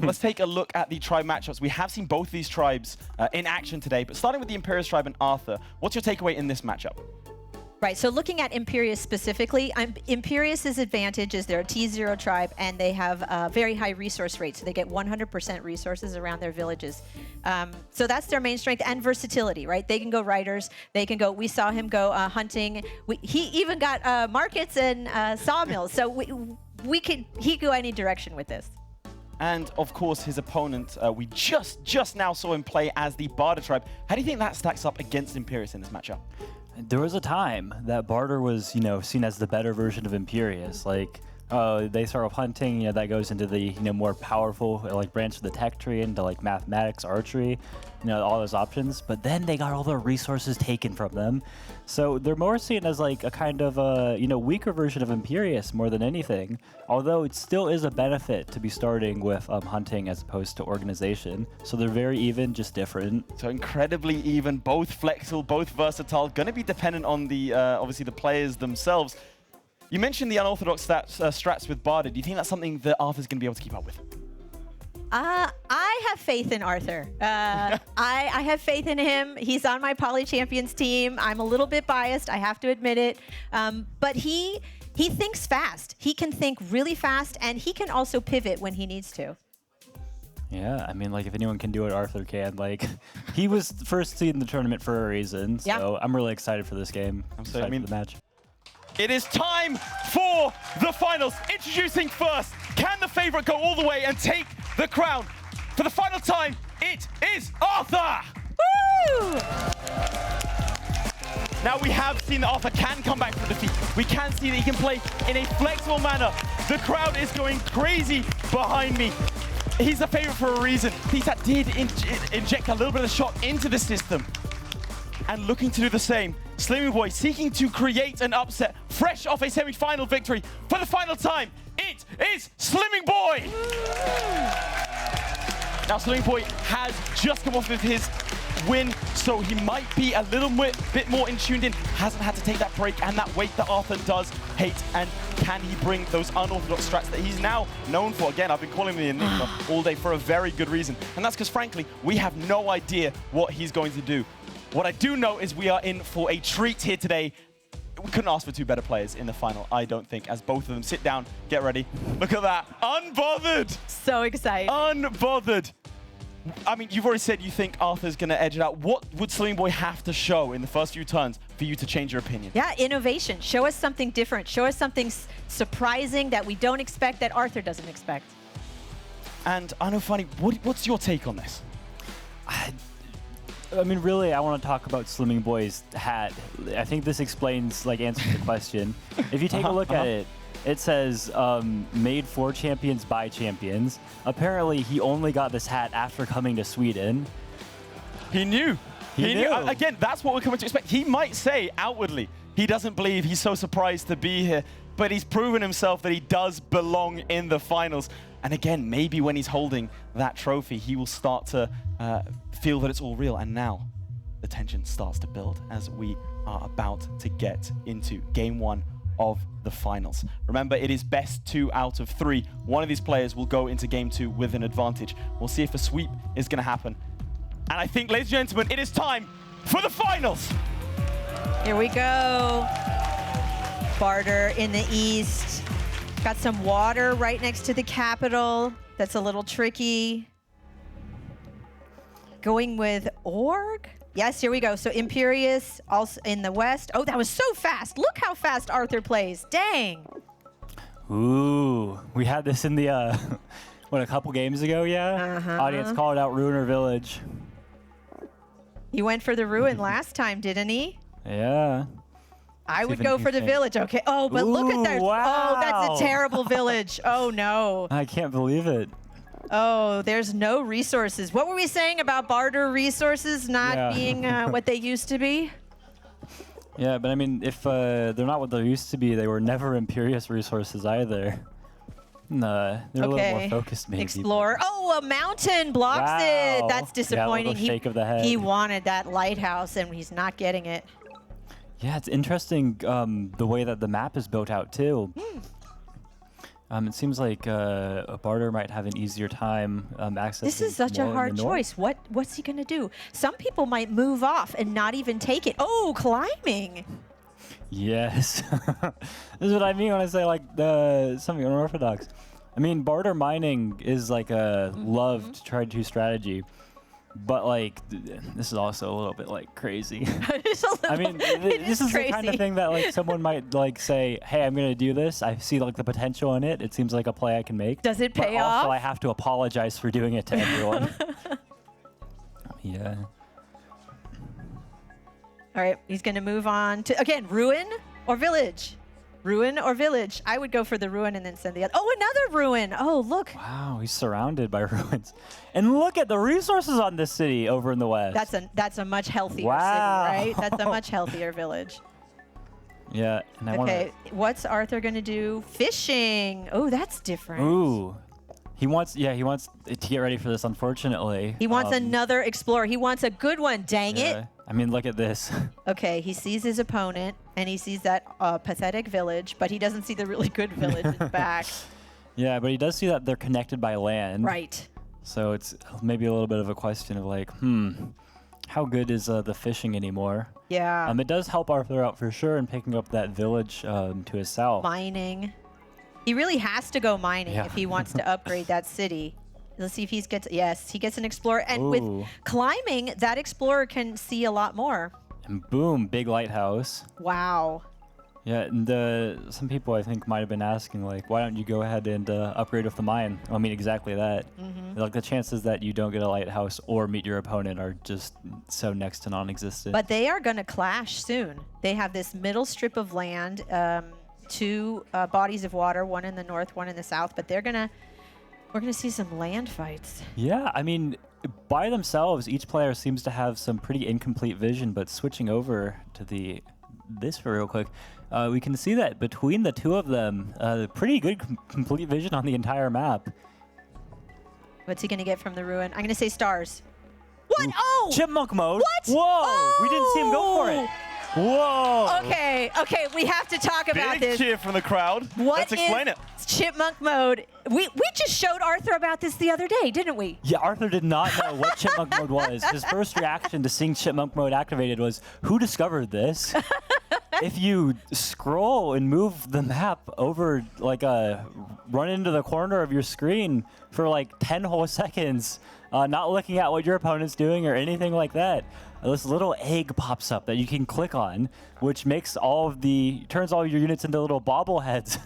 Let's take a look at the tribe matchups. We have seen both of these tribes in action today, but starting with the Imperius tribe and Arthur, what's your takeaway in this matchup? Right, so looking at Imperius specifically, Imperius's advantage is they're a T0 tribe and they have a very high resource rate, so they get 100% resources around their villages. So that's their main strength, and versatility, right? They can go riders, they can go, we saw him go hunting. He even got markets and sawmills, so he could go any direction with this. And of course, his opponent, we just now saw him play as the Bardur tribe. How do you think that stacks up against Imperius in this matchup? There was a time that Bardur was, seen as the better version of Imperius. Like, they start with hunting, that goes into the, more powerful, branch of the tech tree into, mathematics, archery, all those options. But then they got all the resources taken from them. So they're more seen as, a kind of a, weaker version of Imperius more than anything. Although it still is a benefit to be starting with hunting as opposed to organization. So they're very even, just different. So incredibly even, both flexible, both versatile, going to be dependent on the, obviously, the players themselves. You mentioned the unorthodox strats with Bardur. Do you think that's something that Arthur's going to be able to keep up with? I have faith in Arthur. I have faith in him. He's on my Poly Champions team. I'm a little bit biased, I have to admit it. But he thinks fast. He can think really fast, and he can also pivot when he needs to. Yeah, I mean, if anyone can do it, Arthur can. He was first seed in the tournament for a reason, so yeah. I'm really excited for this game. I'm excited for the match. It is time for the finals. Introducing first, can the favorite go all the way and take the crown? For the final time, it is Arthur! Woo! Now we have seen that Arthur can come back from defeat. We can see that he can play in a flexible manner. The crowd is going crazy behind me. He's the favorite for a reason. That did inject a little bit of shot into the system. And looking to do the same, Slimmingboy seeking to create an upset, fresh off a semi-final victory. For the final time, it is Slimmingboy! Now Slimmingboy has just come off with his win, so he might be a little bit more in tuned in. Hasn't had to take that break and that weight that Arthur does hate. And can he bring those unorthodox strats that he's now known for? Again, I've been calling him the Enigma all day for a very good reason. And that's because, frankly, we have no idea what he's going to do. What I do know is we are in for a treat here today. We couldn't ask for two better players in the final, I don't think, as both of them sit down, get ready. Look at that, unbothered. So excited. Unbothered. I mean, you've already said you think Arthur's going to edge it out. What would Slimmingboy have to show in the first few turns for you to change your opinion? Yeah, innovation. Show us something different. Show us something surprising that we don't expect, that Arthur doesn't expect. And I know, Funny, what's your take on this? I mean, really, I want to talk about Slimmingboy's hat. I think this explains, answers the question. If you take a look at it, it says, made for champions by champions. Apparently, he only got this hat after coming to Sweden. He knew. He knew. Again, that's what we're coming to expect. He might say outwardly he doesn't believe, he's so surprised to be here, but he's proven himself that he does belong in the finals. And again, maybe when he's holding that trophy, he will start to feel that it's all real. And now the tension starts to build as we are about to get into game one of the finals. Remember, it is best 2 out of 3. One of these players will go into game 2 with an advantage. We'll see if a sweep is going to happen. And I think, ladies and gentlemen, it is time for the finals. Here we go. Bardur in the east. Got some water right next to the capital. That's a little tricky. Going with Org? Yes, here we go. So Imperius also in the west. Oh, that was so fast. Look how fast Arthur plays. Dang. Ooh, we had this in the, a couple games ago, yeah? Audience called out Ruiner Village. He went for the ruin last time, didn't he? Yeah. I would go for the village. Okay. Oh, but look at that. Wow. Oh, that's a terrible village. Oh, no. I can't believe it. Oh, there's no resources. What were we saying about Bardur resources not being what they used to be? Yeah, but I mean, if they're not what they used to be, they were never Imperius resources either. They're a little more focused, maybe. Explore. Oh, a mountain blocks it. That's disappointing. Yeah, shake of the head. He wanted that lighthouse, and he's not getting it. Yeah, it's interesting the way that the map is built out, too. It seems like a Bardur might have an easier time accessing. This is such a more in the hard north. choice. What's he gonna do? Some people might move off and not even take it. Oh, climbing. Yes. This is what I mean when I say like something unorthodox. I mean, barter mining is like a loved tried to strategy, but like this is also a little bit like crazy. I mean, this is the kind of thing that like someone might like say, "Hey, I'm gonna do this. I see like the potential in it. It seems like a play I can make." Does it pay but off? Also, I have to apologize for doing it to everyone. Yeah. All right, he's gonna move on to again ruin or village. Ruin or village? I would go for the ruin and then send the other. Oh, another ruin. Oh, look. Wow, he's surrounded by ruins. And look at the resources on this city over in the west. That's a much healthier Wow. city, right? That's a much healthier village. Yeah, and I want Okay, what's Arthur gonna do? Fishing. Oh, that's different. Ooh. He wants to get ready for this, unfortunately. He wants another explorer. He wants a good one. Dang it. Yeah. I mean, look at this. Okay, he sees his opponent and he sees that pathetic village, but he doesn't see the really good village in the back. Yeah, but he does see that they're connected by land. Right. So it's maybe a little bit of a question of like, how good is the fishing anymore? Yeah. It does help Arthur out for sure in picking up that village to his south. Mining. He really has to go mining Yeah. if he wants to upgrade that city. Let's see if he gets, yes, he gets an explorer. And Ooh. with climbing, that explorer can see a lot more. And boom, big lighthouse. Wow. Yeah, and some people I think might have been asking like, why don't you go ahead and upgrade with the mine? I mean, exactly that. Like the chances that you don't get a lighthouse or meet your opponent are just so next to non-existent. But they are going to clash soon. They have this middle strip of land, two bodies of water, one in the north, one in the south, but we're going to see some land fights. Yeah, I mean, by themselves, each player seems to have some pretty incomplete vision, but switching over to this for real quick, we can see that between the two of them, pretty good complete vision on the entire map. What's he going to get from the ruin? I'm going to say stars. What? Oh! Chipmunk mode. What? Whoa! Oh! We didn't see him go for it. Whoa! Okay, we have to talk about Big this. cheer from the crowd. What Let's explain is it. Chipmunk mode? We just showed Arthur about this the other day, didn't we? Yeah, Arthur did not know what Chipmunk mode was. His first reaction to seeing Chipmunk mode activated was, who discovered this? If you scroll and move the map over, like run into the corner of your screen for like 10 whole seconds, not looking at what your opponent's doing or anything like that, this little egg pops up that you can click on, which makes turns all your units into little bobbleheads.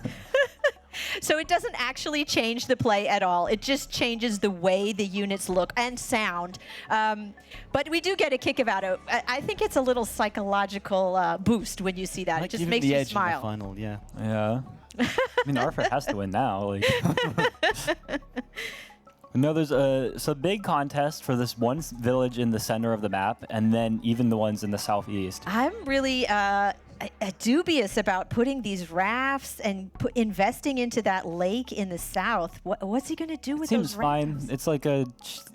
So it doesn't actually change the play at all. It just changes the way the units look and sound. But we do get a kick about it. I think it's a little psychological boost when you see that. Like It just giving makes the you edge smile. in the final, yeah. Yeah. I mean, Arthur has to win now. Like. No, there's a big contest for this one village in the center of the map, and then even the ones in the southeast. I'm really dubious about putting these rafts and investing into that lake in the south. What's he going to do with Seems those fine. rafts? It's like a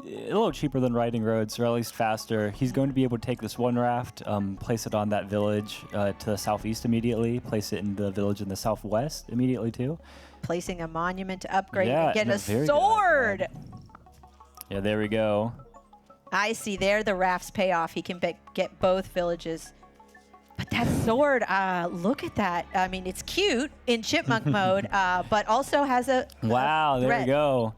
little cheaper than riding roads, or at least faster. He's going to be able to take this one raft, place it on that village to the southeast immediately, place it in the village in the southwest immediately too. Placing a monument to upgrade Yeah, and get no, a very good sword. Yeah, there we go. I see. There, the rafts pay off. He can get both villages. But that sword, look at that. I mean, it's cute in chipmunk mode, but also has a Wow, there threat. we go.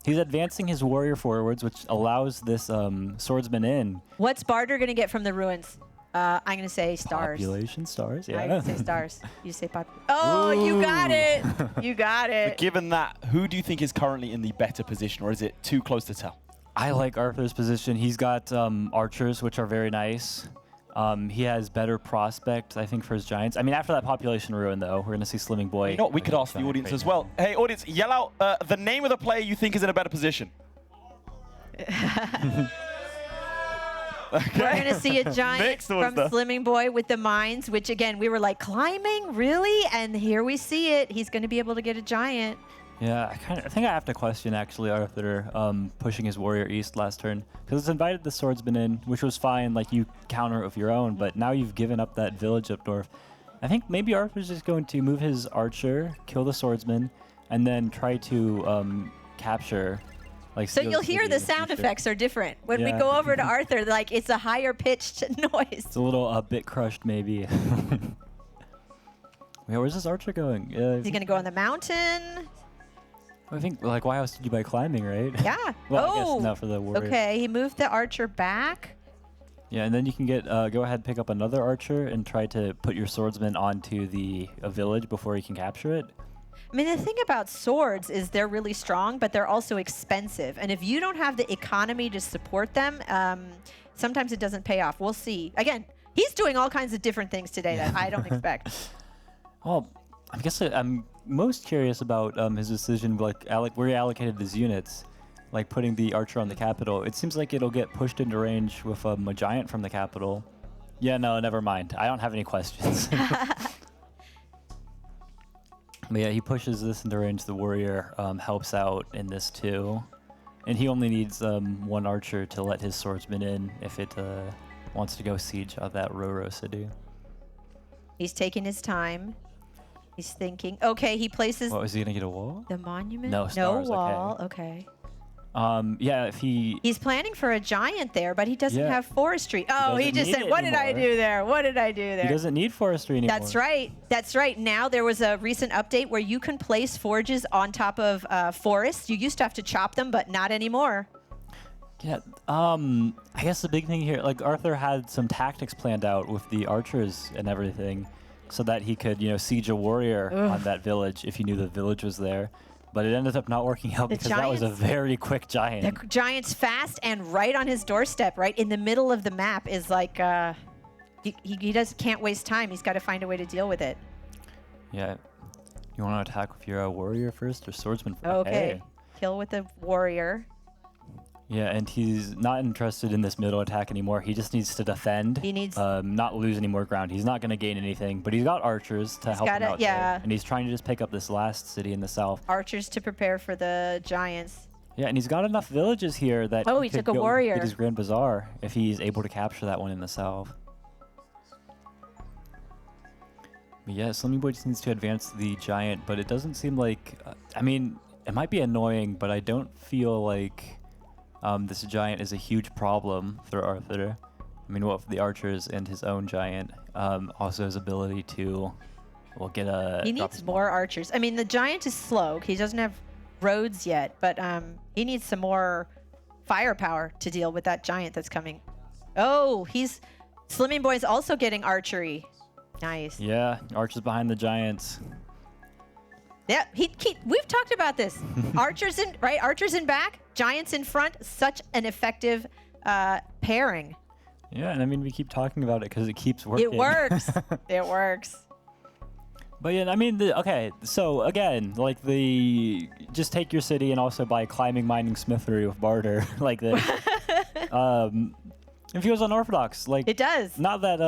He's advancing his warrior forwards, which allows this swordsman in. What's Bardur going to get from the ruins? I'm going to say stars. Population stars, yeah. I'm going to say stars. You say pop. Oh, you got it. You got it. Given that, who do you think is currently in the better position, or is it too close to tell? I like Arthur's position. He's got archers, which are very nice. He has better prospect, I think, for his giants. I mean, after that population ruin, though, we're going to see Slimmingboy. You know what? We could ask the audience as well. Hey, audience, yell out the name of the player you think is in a better position. We're going to see a giant Mixed from was the- Slimmingboy with the mines, which, again, we were like, climbing? Really? And here we see it. He's going to be able to get a giant. Yeah, I think I have to question, actually, Arthur pushing his warrior east last turn. Because it's invited the swordsman in, which was fine. Like, you counter it with your own. But now you've given up that village up north. I think maybe Arthur's just going to move his archer, kill the swordsman, and then try to capture. Like, So steal you'll the hear city the in sound future. effects are different. When we Yeah. go over to Arthur, like it's a higher pitched noise. It's a little bit crushed, maybe. Yeah, where's this archer going? Is he going to go on the mountain? I think, like, why else did you buy climbing, right? Yeah. Well, I oh, guess not for the warrior. okay. He moved the archer back. Yeah, and then you can get go ahead, pick up another archer, and try to put your swordsman onto the village before you can capture it. I mean, the thing about swords is they're really strong, but they're also expensive. And if you don't have the economy to support them, sometimes it doesn't pay off. We'll see. Again, he's doing all kinds of different things today that I don't expect. Well, I guess I'm most curious about his decision, like where he allocated his units, like putting the archer on the capital. It seems like it'll get pushed into range with a giant from the capital. Yeah, no, never mind. I don't have any questions. But yeah, he pushes this into range. The warrior helps out in this too. And he only needs one archer to let his swordsman in if it wants to go siege of that Roro city. He's taking his time. He's thinking. Okay, he places What, was he going to get a wall? the monument. No, stars, okay. wall. Okay. Yeah, if he... He's planning for a giant there, but he doesn't Yeah. have forestry. Oh, he doesn't just need said, it "What did I anymore." do there? What did I do there?" He doesn't need forestry anymore. That's right. That's right. Now there was a recent update where you can place forges on top of forests. You used to have to chop them, but not anymore. Yeah, I guess the big thing here, like Arthur had some tactics planned out with the archers and everything, so that he could, siege a warrior on that village if he knew the village was there. But it ended up not working out The because that was a giants- very quick giant. The giant's fast and right on his doorstep, right in the middle of the map, is like he can't waste time. He's got to find a way to deal with it. Yeah. You want to attack with your warrior first or swordsman first? Okay. Kill with the warrior. Yeah, and he's not interested in this middle attack anymore. He just needs to defend. He needs- not lose any more ground. He's not going to gain anything, but he's got archers to help him gotta- out. yeah. There. And he's trying to just pick up this last city in the south. Archers to prepare for the giants. Yeah, and he's got enough villages here that Oh, he could took a go warrior. get his Grand Bazaar if he's able to capture that one in the south. But yeah, Slimmingboy just needs to advance the giant, but it doesn't seem like... I mean, it might be annoying, but I don't feel like this giant is a huge problem for Arthur. I mean, what with the archers and his own giant, also his ability to, get a... He drop needs his- more archers. I mean, the giant is slow. He doesn't have roads yet, but he needs some more firepower to deal with that giant that's coming. Oh, Slimmingboy's also getting archery. Nice. Yeah, archers behind the giants. Yeah, we've talked about this. Archers in back, giants in front. Such an effective pairing. Yeah, and I mean, we keep talking about it because it keeps working. It works. It works. But yeah, I mean, okay, so again, just take your city and also buy climbing, mining, smithery with Bardur, like this. It feels unorthodox. Like, It does. not that,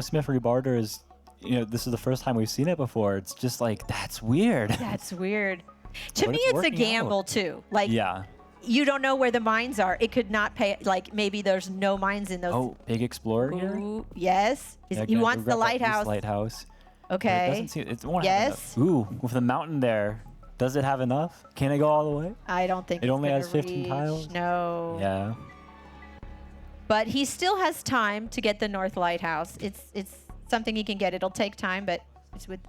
smithery Bardur is, this is the first time we've seen it before. It's just like, that's weird. That's weird. To But me, it's it's a working gamble out. too. Like, Yeah. you don't know where the mines are. It could not pay. Like, maybe there's no mines in those. Oh, big explorer here? Ooh, yes. Yeah, He gotta wants go the grab that east lighthouse. lighthouse. But Okay. It doesn't seem, it won't have Yes. enough. Ooh, with the mountain there, does it have enough? Can it go all the way? I don't think It it's only gonna has 15 reach. tiles? No. Yeah. But he still has time to get the North Lighthouse. It's something he can get. It'll take time, but it's with.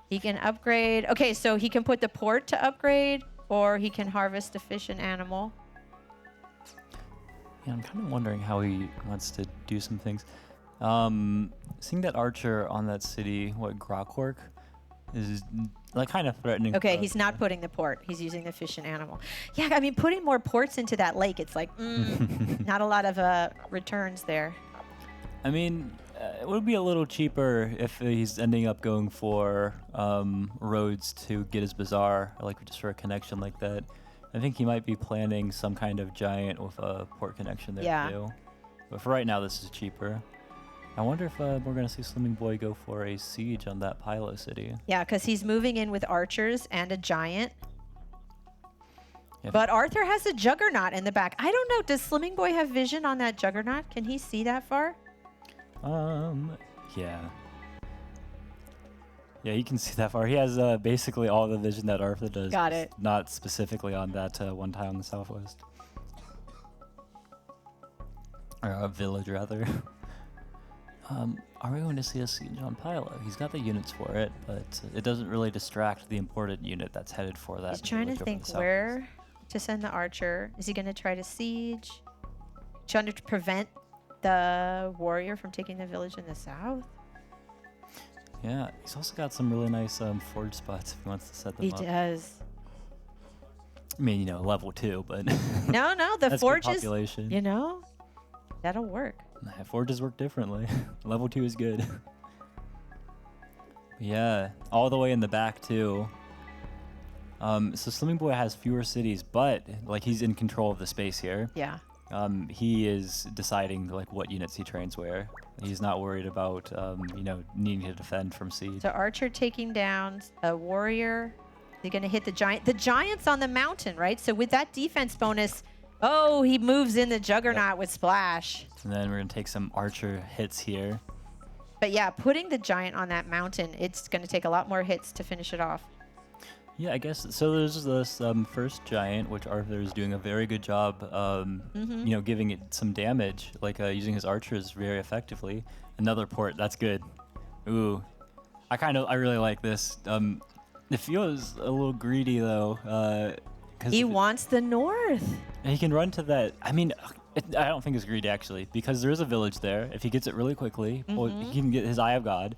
He can upgrade. Okay, so he can put the port to upgrade, or he can harvest a fish and animal. Yeah, I'm kind of wondering how he wants to do some things. Seeing that archer on that city, Grokwork, is kind of threatening. Okay, for he's us. not putting the port. He's using the fish and animal. Yeah, I mean, putting more ports into that lake, it's like, not a lot of returns there. I mean, it would be a little cheaper if he's ending up going for roads to get his bazaar, like just for a connection like that. I think he might be planning some kind of giant with a port connection there Yeah. too. But for right now, this is cheaper. I wonder if we're going to see Slimmingboy go for a siege on that Pylo city. Yeah, because he's moving in with archers and a giant. Yeah. But Arthur has a juggernaut in the back. I don't know. Does Slimmingboy have vision on that juggernaut? Can he see that far? Yeah. Yeah, you can see that far. He has basically all the vision that Arthur does. Got just it. Not specifically on that one tile in the southwest. Or a village, rather. Are we going to see a siege on Pylo? He's got the units for it, but it doesn't really distract the important unit that's headed for that. He's trying to village over think the southeast. where to send the archer. Is he going to try to siege? Trying to prevent the warrior from taking the village in the south? Yeah, he's also got some really nice forge spots if he wants to set them He up. does. I mean, you know, level 2, but No, the that's good forges, population. you know, that'll work. Nah, forges work differently. Level 2 is good. Yeah, all the way in the back too. So Slimmingboy has fewer cities, but like he's in control of the space here. Yeah. He is deciding like what units he trains where. He's not worried about you know, needing to defend from siege. So archer taking down a warrior. They're going to hit the giant. The giant's on the mountain, right? So with that defense bonus, oh, he moves in the juggernaut with splash. And then we're gonna take some archer hits here. But yeah, putting the giant on that mountain, it's going to take a lot more hits to finish it off. Yeah, I guess so. There's this first giant, which Arthur is doing a very good job, you know, giving it some damage, like using his archers very effectively. Another port, that's good. Ooh, I really like this. It feels a little greedy though, because He wants the north. he can run to that. I mean, I don't think it's greedy actually, because there is a village there. If he gets it really quickly, well, he can get his Eye of God.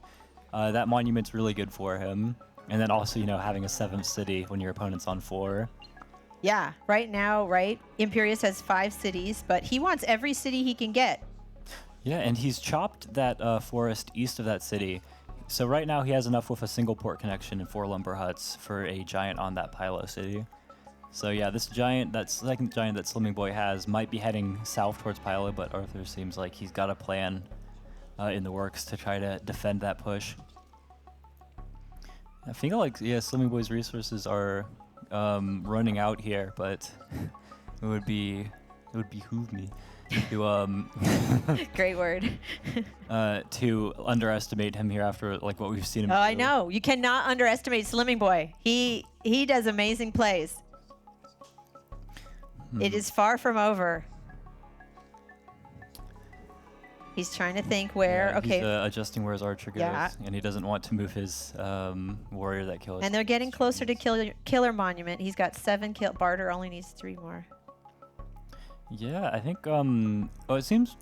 That monument's really good for him. And then also, you know, having a 7th city when your opponent's on 4. Yeah, right now, right? Imperius has 5 cities, but he wants every city he can get. Yeah, and he's chopped that forest east of that city. So right now he has enough with a single port connection and 4 lumber huts for a giant on that Pylo city. So yeah, this giant, that second giant that Slimmingboy has, might be heading south towards Pylo, but Arthur seems like he's got a plan in the works to try to defend that push. I feel like, yeah, Slimmingboy's resources are running out here, but it would behoove me to Great word. to underestimate him here after like what we've seen him Oh, do. I know. You cannot underestimate Slimmingboy. He does amazing plays. It is far from over. He's trying to think where. Yeah, Okay. he's adjusting where his archer goes, Yeah. and he doesn't want to move his warrior that kills. And they're getting closer to Killer Monument. He's got 7 kill. Bardur only needs 3 more. Yeah, I think well, it seems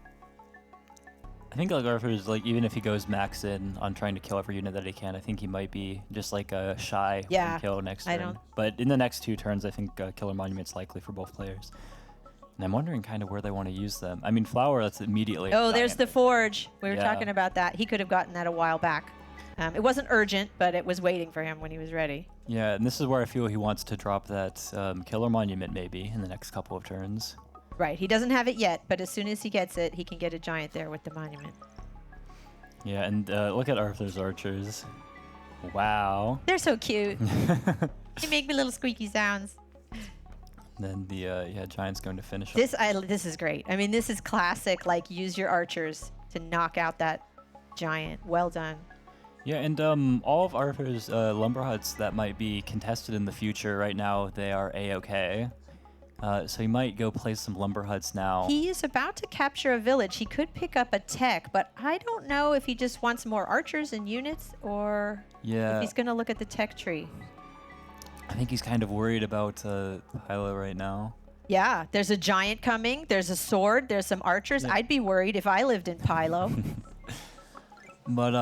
I think like Arthur's like, even if he goes max in on trying to kill every unit that he can, I think he might be just like a shy Yeah, one kill next I turn. don't- But in the next 2 turns, I think Killer Monument's likely for both players. And I'm wondering kind of where they want to use them. I mean, Flower, that's immediately. Oh, there's the forge. We were Yeah. talking about that. He could have gotten that a while back. It wasn't urgent, but it was waiting for him when he was ready. Yeah, and this is where I feel he wants to drop that Killer Monument maybe in the next couple of turns. Right. He doesn't have it yet, but as soon as he gets it, he can get a giant there with the monument. Yeah, and look at Arthur's archers. Wow. They're so cute. They make me little squeaky sounds. Then the giant's going to finish. This is great. I mean, this is classic. Like, use your archers to knock out that giant. Well done. Yeah, and all of Arthur's lumber huts that might be contested in the future, right now they are A-okay. So he might go place some lumber huts now. He is about to capture a village. He could pick up a tech, but I don't know if he just wants more archers and units or Yeah. if he's going to look at the tech tree. I think he's kind of worried about Pylo right now. Yeah, there's a giant coming. There's a sword. There's some archers. Yeah. I'd be worried if I lived in Pylo. But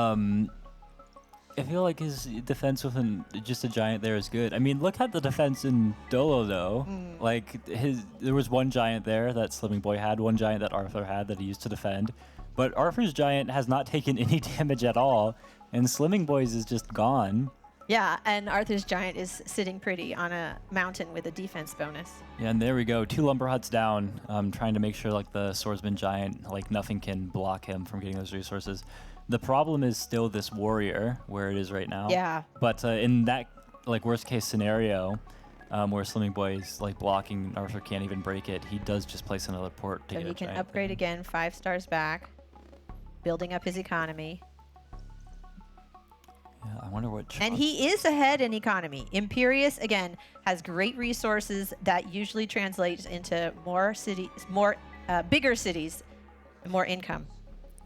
I feel like his defense with just a giant there is good. I mean, look at the defense in Dolo though. Like there was one giant there that Slimmingboy had, one giant that Arthur had that he used to defend. But Arthur's giant has not taken any damage at all, and Slimmingboy's is just gone. Yeah, and Arthur's giant is sitting pretty on a mountain with a defense bonus. Yeah, and there we go. 2 lumber huts down, trying to make sure like the swordsman giant, like nothing can block him from getting those resources. The problem is still this warrior where it is right now. Yeah. But in that like worst case scenario, where Slimmingboy is like blocking, Arthur can't even break it, he does just place another port to So get he a can giant upgrade thing. again, 5 stars back, building up his economy. Yeah, I wonder what. And he is ahead in economy. Imperius, again, has great resources that usually translates into more cities, bigger cities, and more income.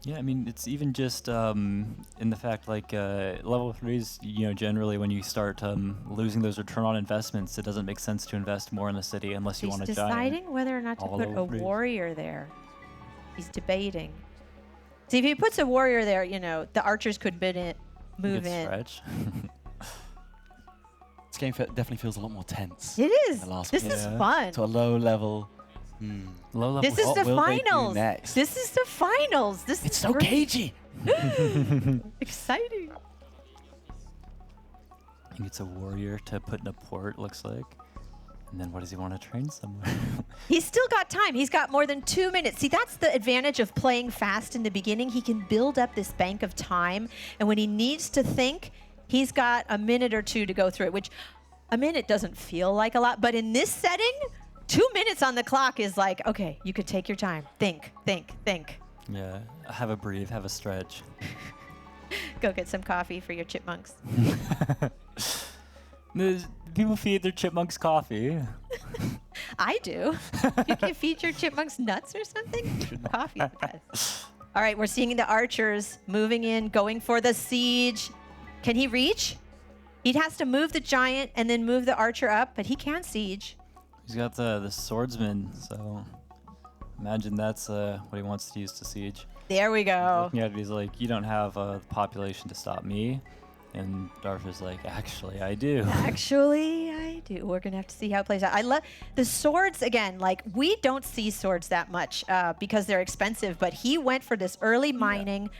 Yeah, I mean, it's even just in the fact like level 3s, generally when you start losing those return on investments, it doesn't make sense to invest more in the city unless you He's want a giant. deciding whether or not to all put a level 3s. warrior there. He's debating. See, if he puts a warrior there, the archers could move in. Stretch. This game definitely feels a lot more tense. It is. The last This one. is Yeah. fun. To a low level. Low level. This is What the will they do finals. next? This is the finals. This It's is so great. cagey. Exciting. He gets a warrior to put in a port, looks like. And then what does he want to train somewhere? He's still got time. He's got more than 2 minutes. See, that's the advantage of playing fast in the beginning. He can build up this bank of time. And when he needs to think, he's got a minute or two to go through it, which a minute doesn't feel like a lot. But in this setting, 2 minutes on the clock is like, okay, you could take your time. Think. Yeah, have a breathe, have a stretch. Go get some coffee for your chipmunks. People feed their chipmunks coffee. I do. You can feed your chipmunks nuts or something? Coffee. Okay. All right, we're seeing the archers moving in, going for the siege. Can he reach? He has to move the giant and then move the archer up, but he can siege. He's got the swordsman, so imagine that's what he wants to use to siege. There we go. Looking at it, he's like, you don't have the population to stop me. And Darther's like, actually, I do. Actually, I do. We're going to have to see how it plays out. I love the swords, again, like we don't see swords that much because they're expensive, but he went for this early mining,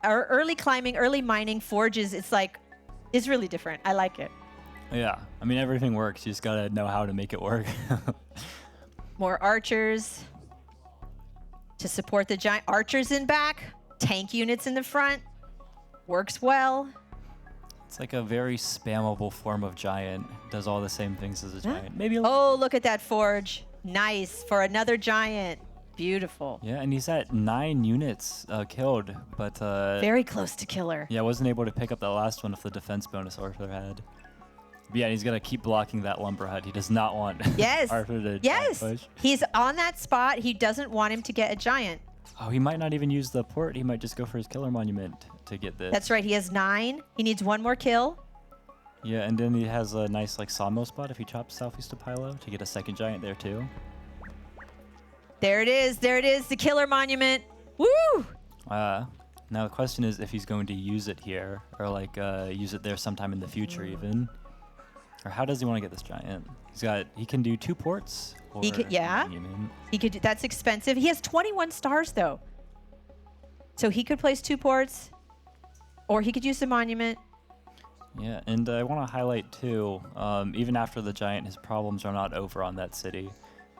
or early climbing, early mining forges. It's really different. I like it. Yeah, I mean, everything works. You just got to know how to make it work. More archers to support the giant. Archers in back, tank units in the front. Works well. It's like a very spammable form of giant. Does all the same things as a giant. Maybe a Oh, look at that forge. Nice. For another giant. Beautiful. Yeah, and he's at 9 units killed, but Very close to killer. yeah, wasn't able to pick up that last one with the defense bonus Arthur had. But yeah, he's gonna keep blocking that lumberhead. He does not want Yes. Arthur to Yes. push. He's on that spot. He doesn't want him to get a giant. Oh, he might not even use the port. He might just go for his killer monument to get this. That's right. He has 9. He needs 1 more kill. Yeah, and then he has a nice like sawmill spot if he chops southeast of Pylo to get a second giant there too. There it is. There it is. The killer monument. Woo! Now the question is if he's going to use it here or like use it there sometime in the future even. Or how does he want to get this giant? He can do 2 ports. Or He could- yeah. a monument. He could. That's expensive. He has 21 stars though. So he could place 2 ports, or he could use the monument. Yeah, and I want to highlight too, even after the giant, his problems are not over on that city.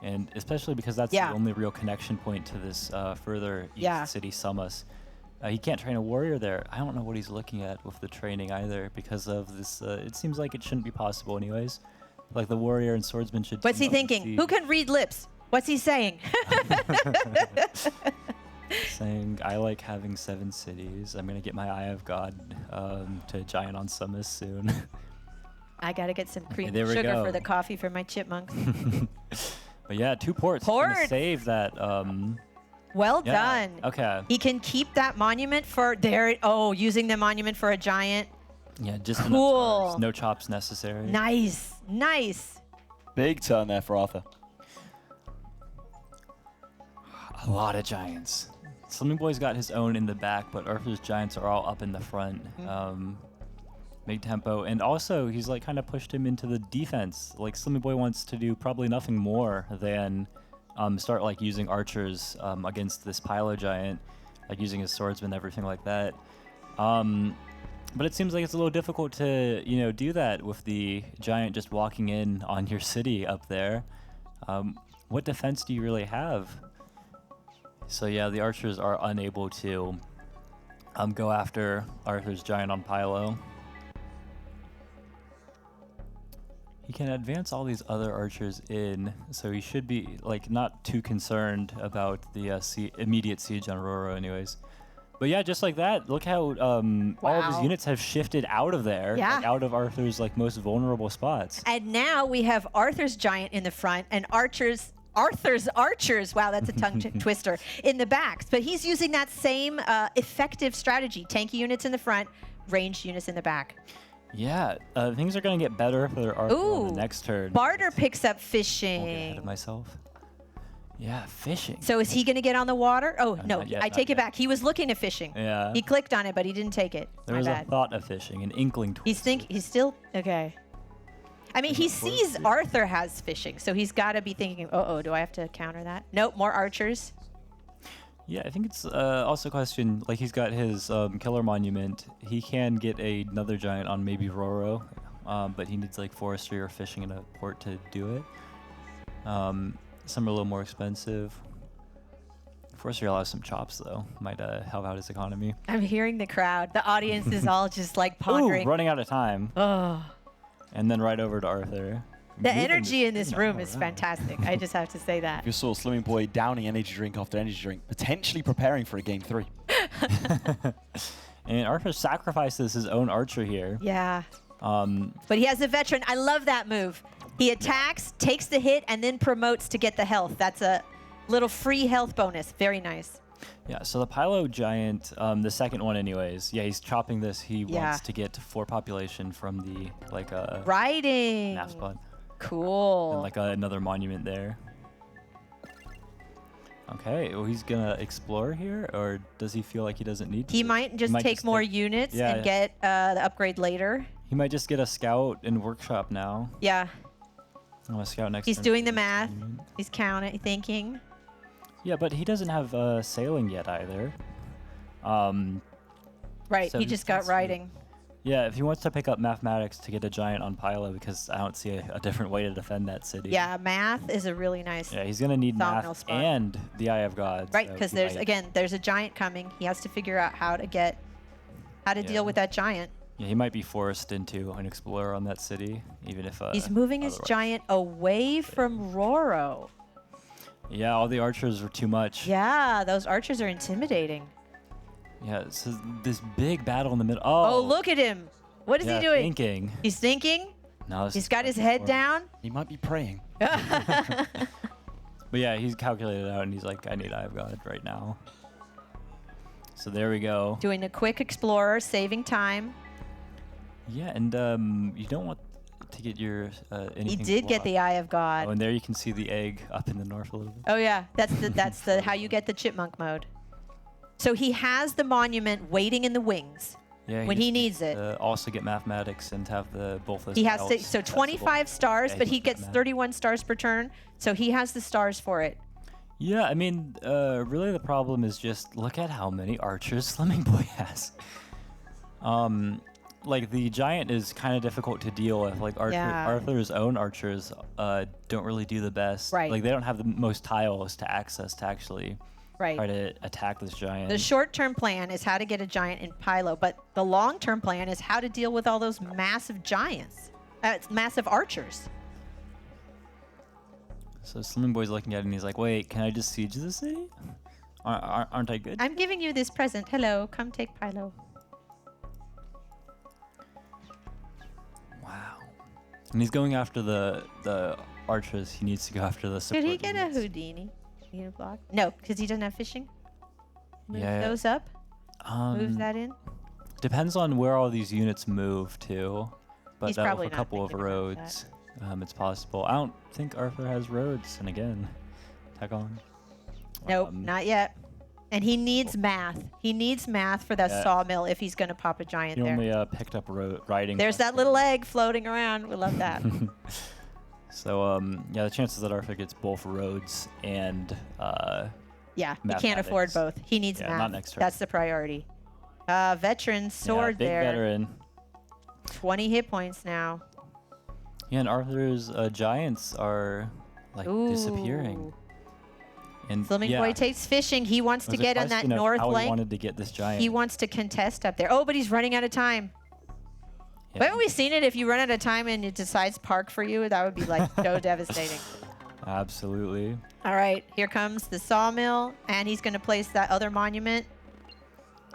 And especially because that's Yeah. the only real connection point to this further east Yeah. city, Sumas. He can't train a warrior there. I don't know what he's looking at with the training either because of this. It seems like it shouldn't be possible anyways. Like the warrior and swordsman should. What's he team up and thinking? see- Who can read lips? What's he saying? Saying, I like having 7 cities. I'm going to get my Eye of God to giant on Sumas soon. I gotta get some cream there and we sugar go. for the coffee for my chipmunks. But yeah, 2 ports. He's gonna Ports. save that. Well Yeah, done. okay. He can keep that monument for there. Oh, using the monument for a giant. Yeah, just enough Cool. stars. No chops necessary. Nice, nice. Big turn there for Arthur. A lot of giants. Slimmingboy's got his own in the back, but Arthur's giants are all up in the front. Big tempo, and also he's like kind of pushed him into the defense. Like Slimmingboy wants to do probably nothing more than start like using archers against this Pylo giant, like using his swordsman, everything like that. But it seems like it's a little difficult to do that with the giant just walking in on your city up there. What defense do you really have? So yeah, the archers are unable to go after Arthur's giant on Pylo. He can advance all these other archers in, so he should be like not too concerned about the immediate siege on Roro anyways. But yeah, just like that, look how all of his Wow. units have shifted out of there, Yeah. like out of Arthur's like most vulnerable spots. And now we have Arthur's giant in the front and Arthur's archers, wow, that's a tongue twister, in the backs. But he's using that same effective strategy. Tanky units in the front, ranged units in the back. Yeah, things are going to get better for Arthur on Ooh, the next turn. Bardur picks up I'll get ahead fishing. of myself. Yeah, fishing. So is he going to get on the water? Oh, no, not yet, I not take it yet. back. He was looking at fishing. Yeah. He clicked on it, but he didn't take it. There My was bad. a thought of fishing, an inkling twist. He's still, okay. I mean, he sees Arthur has fishing, so he's got to be thinking, uh-oh, do I have to counter that? Nope, more archers. Yeah, I think it's also a question, like he's got his killer monument. He can get another giant on maybe Roro, but he needs like forestry or fishing in a port to do it. Some are a little more expensive. Forestry allows some chops though, might help out his economy. I'm hearing the crowd. The audience is all just like pondering. Ooh, running out of time. Oh, And then right over to Arthur. the Moving energy in this spin room all is around. fantastic. I just have to say that. If you saw Slimmingboy downing energy drink after energy drink, potentially preparing for a game 3. And Arthur sacrifices his own archer here. Yeah. But he has a veteran. I love that move. He attacks, takes the hit, and then promotes to get the health. That's a little free health bonus. Very nice. Yeah, so the Pylo Giant, the second one anyways, yeah, he's chopping this. He Yeah. wants to get 4 population from the, like, Riding. map spot. Cool. And, like, another monument there. Okay, well, he's gonna explore here, or does he feel like he doesn't need to? He might just take more units Yeah, and yeah. get the upgrade later. He might just get a scout and workshop now. Yeah. I'm gonna scout next He's turn doing for the this math. monument. He's counting, thinking. Yeah, but he doesn't have sailing yet either. Right. He just got 17 riding. Yeah, if he wants to pick up mathematics to get a giant on Pylo, because I don't see a different way to defend that city. Yeah, math is a really nice. Yeah, he's gonna need Phenomenal math spot. and the Eye of God. Right, so because he there's might- there's a giant coming. He has to figure out how to Yeah. deal with that giant. Yeah, he might be forced into an explorer on that city, even if. He's moving his otherwise- giant away from Roro. Yeah, all the archers were too much. Yeah, those archers are intimidating. Yeah, so this big battle in the middle. Oh, look at him. What is yeah, he doing? Thinking. He's thinking. No, this He's is got his much head more. down. He might be praying. But yeah, he's calculated out, and he's like, I need Eye of God right now. So there we go. Doing a quick explorer, saving time. Yeah, and you don't want to get your anything. He did get blocked. the Eye of Oh, God. and there you can see the egg up in the north a little bit. Oh yeah, that's the how you get the chipmunk mode. So he has the monument waiting in the wings. Yeah, When just he needs needs it. to also get mathematics and have the both those. He has to, tiles so accessible. 25 stars, Yeah, but he can gets get math. 31 stars per turn. So he has the stars for it. Yeah, I mean, really the problem is just look at how many archers Slimmingboy has. Like the giant is kind of difficult to deal with. Like Yeah. Arthur's own archers don't really do the best. Right. Like they don't have the most tiles to access to actually try Right. to attack this giant. The short-term plan is how to get a giant in Pylo, but the long-term plan is how to deal with all those massive giants, massive archers. So Slimmingboy's looking at it and he's like, "Wait, can I just siege the city? Aren't I good?" I'm giving you this present. Hello, come take Pylo. Wow. And he's going after the archers. He needs to go after the support Did he get a units. Houdini? Unit block? No, because he doesn't have fishing. Move Yeah. those up. Move that in. Depends on where all these units move to, but He's that probably with a not couple of thinking about roads, it's possible. I don't think Arthur has roads, and again, tag on. Nope, not yet. And he needs math. He needs math for that Yeah. sawmill if he's going to pop a giant He there. only picked up riding. There's last that little turn. egg floating around. We love that. So yeah, the chances that Arthur gets both roads and Yeah, he can't afford Mathematics. both. He needs Yeah, math. not next turn. That's the priority. Veteran sword big there. veteran. 20 hit points now. Yeah, and Arthur's giants are like disappearing. Ooh. And Slimmingboy takes fishing. He wants to There's a get on that question of north how he lane. wanted to get this giant. He wants to contest up there. Oh, but he's running out of time. Yeah. Haven't we seen it? If you run out of time and it decides park for you, that would be like so devastating. Absolutely. All right, here comes the sawmill, and he's going to place that other monument.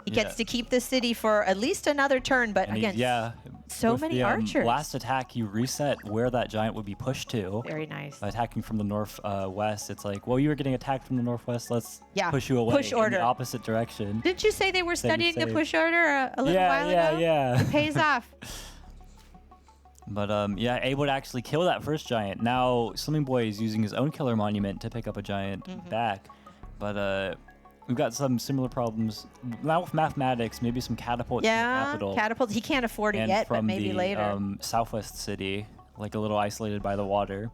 He gets to keep the city for at least another turn, but And again, so with many the, archers. Last attack, you reset where that giant would be pushed to. Very nice. By attacking from the northwest, it's like, well, you were getting attacked from the northwest. Let's push you away Push in order. the opposite direction. Didn't you say they were studying the save. push order a little while ago? Yeah. It pays off. But able to actually kill that first giant. Now, Slimmingboy is using his own killer monument to pick up a giant back. But we've got some similar problems. Now with mathematics, maybe some catapults from the capital. Catapults. He can't afford it And yet, from but maybe the, later. southwest city, like a little isolated by the water.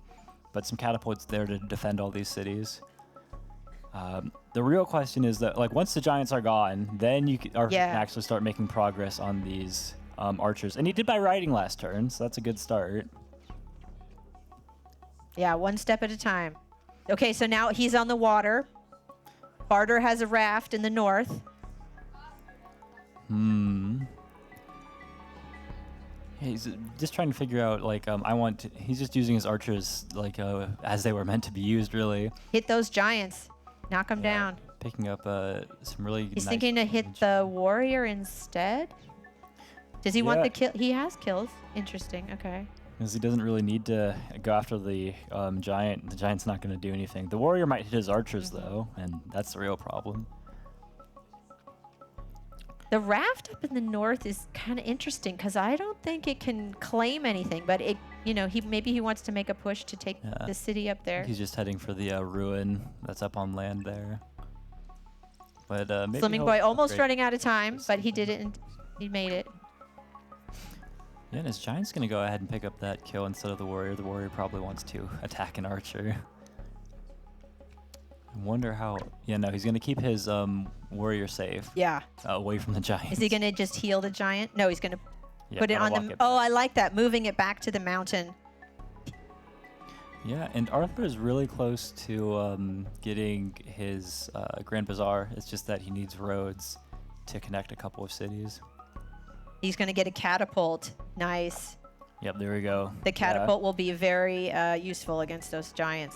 But some catapults there to defend all these cities. The real question is that, like, once the giants are gone, then Arthur can actually start making progress on these archers. And he did by riding last turn, so that's a good start. Yeah, one step at a time. Okay, so now he's on the water. Bardur has a raft in the north. He's just trying to figure out, like, he's just using his archers, like, as they were meant to be used, really. Hit those giants. Knock them down. Picking up some really He's nice thinking to hit damage. the warrior instead. Does he want the kill? He has kills. Interesting. Okay. Because he doesn't really need to go after the giant. The giant's not going to do anything. The warrior might hit his archers, though, and that's the real problem. The raft up in the north is kind of interesting because I don't think it can claim anything, but it, maybe he wants to make a push to take the city up there. He's just heading for the ruin that's up on land there. But maybe Slimmingboy almost running out of time, but he didn't. He made it. Yeah, and his giant's going to go ahead and pick up that kill instead of the warrior. The warrior probably wants to attack an archer. I wonder how... Yeah, no, he's going to keep his warrior safe. Yeah. Away from the giant. Is he going to just heal the giant? No, he's going to put it on the... it Oh, I like that. Moving it back to the mountain. Yeah, and Arthur is really close to getting his Grand Bazaar. It's just that he needs roads to connect a couple of cities. He's going to get a catapult. Nice. Yep, there we go. The catapult will be very useful against those giants.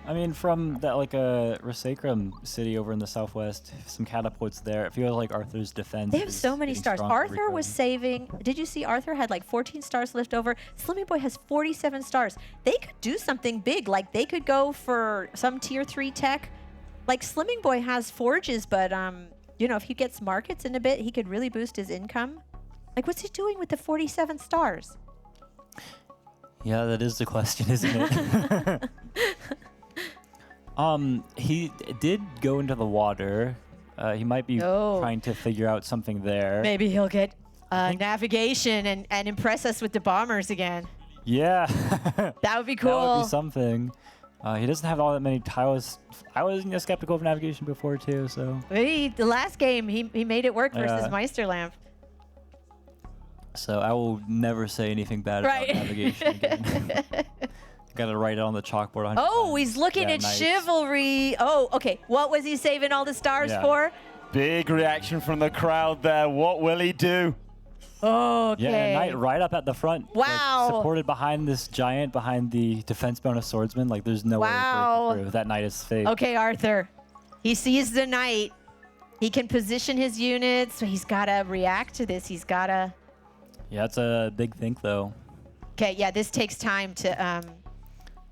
I mean, from that, like, a Resacrum city over in the southwest, some catapults there. It feels like Arthur's defense They have is so many getting stars. stronger Arthur every was turn. saving... Did you see Arthur had like 14 stars left over? Slimmingboy has 47 stars. They could do something big. Like, they could go for some tier 3 tech. Like, Slimmingboy has forges, but, if he gets markets in a bit, he could really boost his income. Like, what's he doing with the 47 stars? Yeah, that is the question, isn't it? He did go into the water. He might be trying to figure out something there. Maybe he'll get navigation and impress us with the bombers again. Yeah. That would be cool. That would be something. He doesn't have all that many tiles. I was skeptical of navigation before, too, so... The last game, he made it work versus Meisterlamp. So I will never say anything bad about navigation again. Got to write it on the chalkboard. Oh, he's looking at nice. chivalry. Oh, okay. What was he saving all the stars for? Big reaction from the crowd there. What will he do? Okay. Yeah, knight right up at the front. Wow. Like, supported behind this giant, behind the defense bonus swordsman. Like, there's no way to break through. That knight is fake. Okay, Arthur. He sees the knight. He can position his units. So he's got to react to this. He's got to... Yeah, that's a big think, though. Okay, yeah, this takes time to...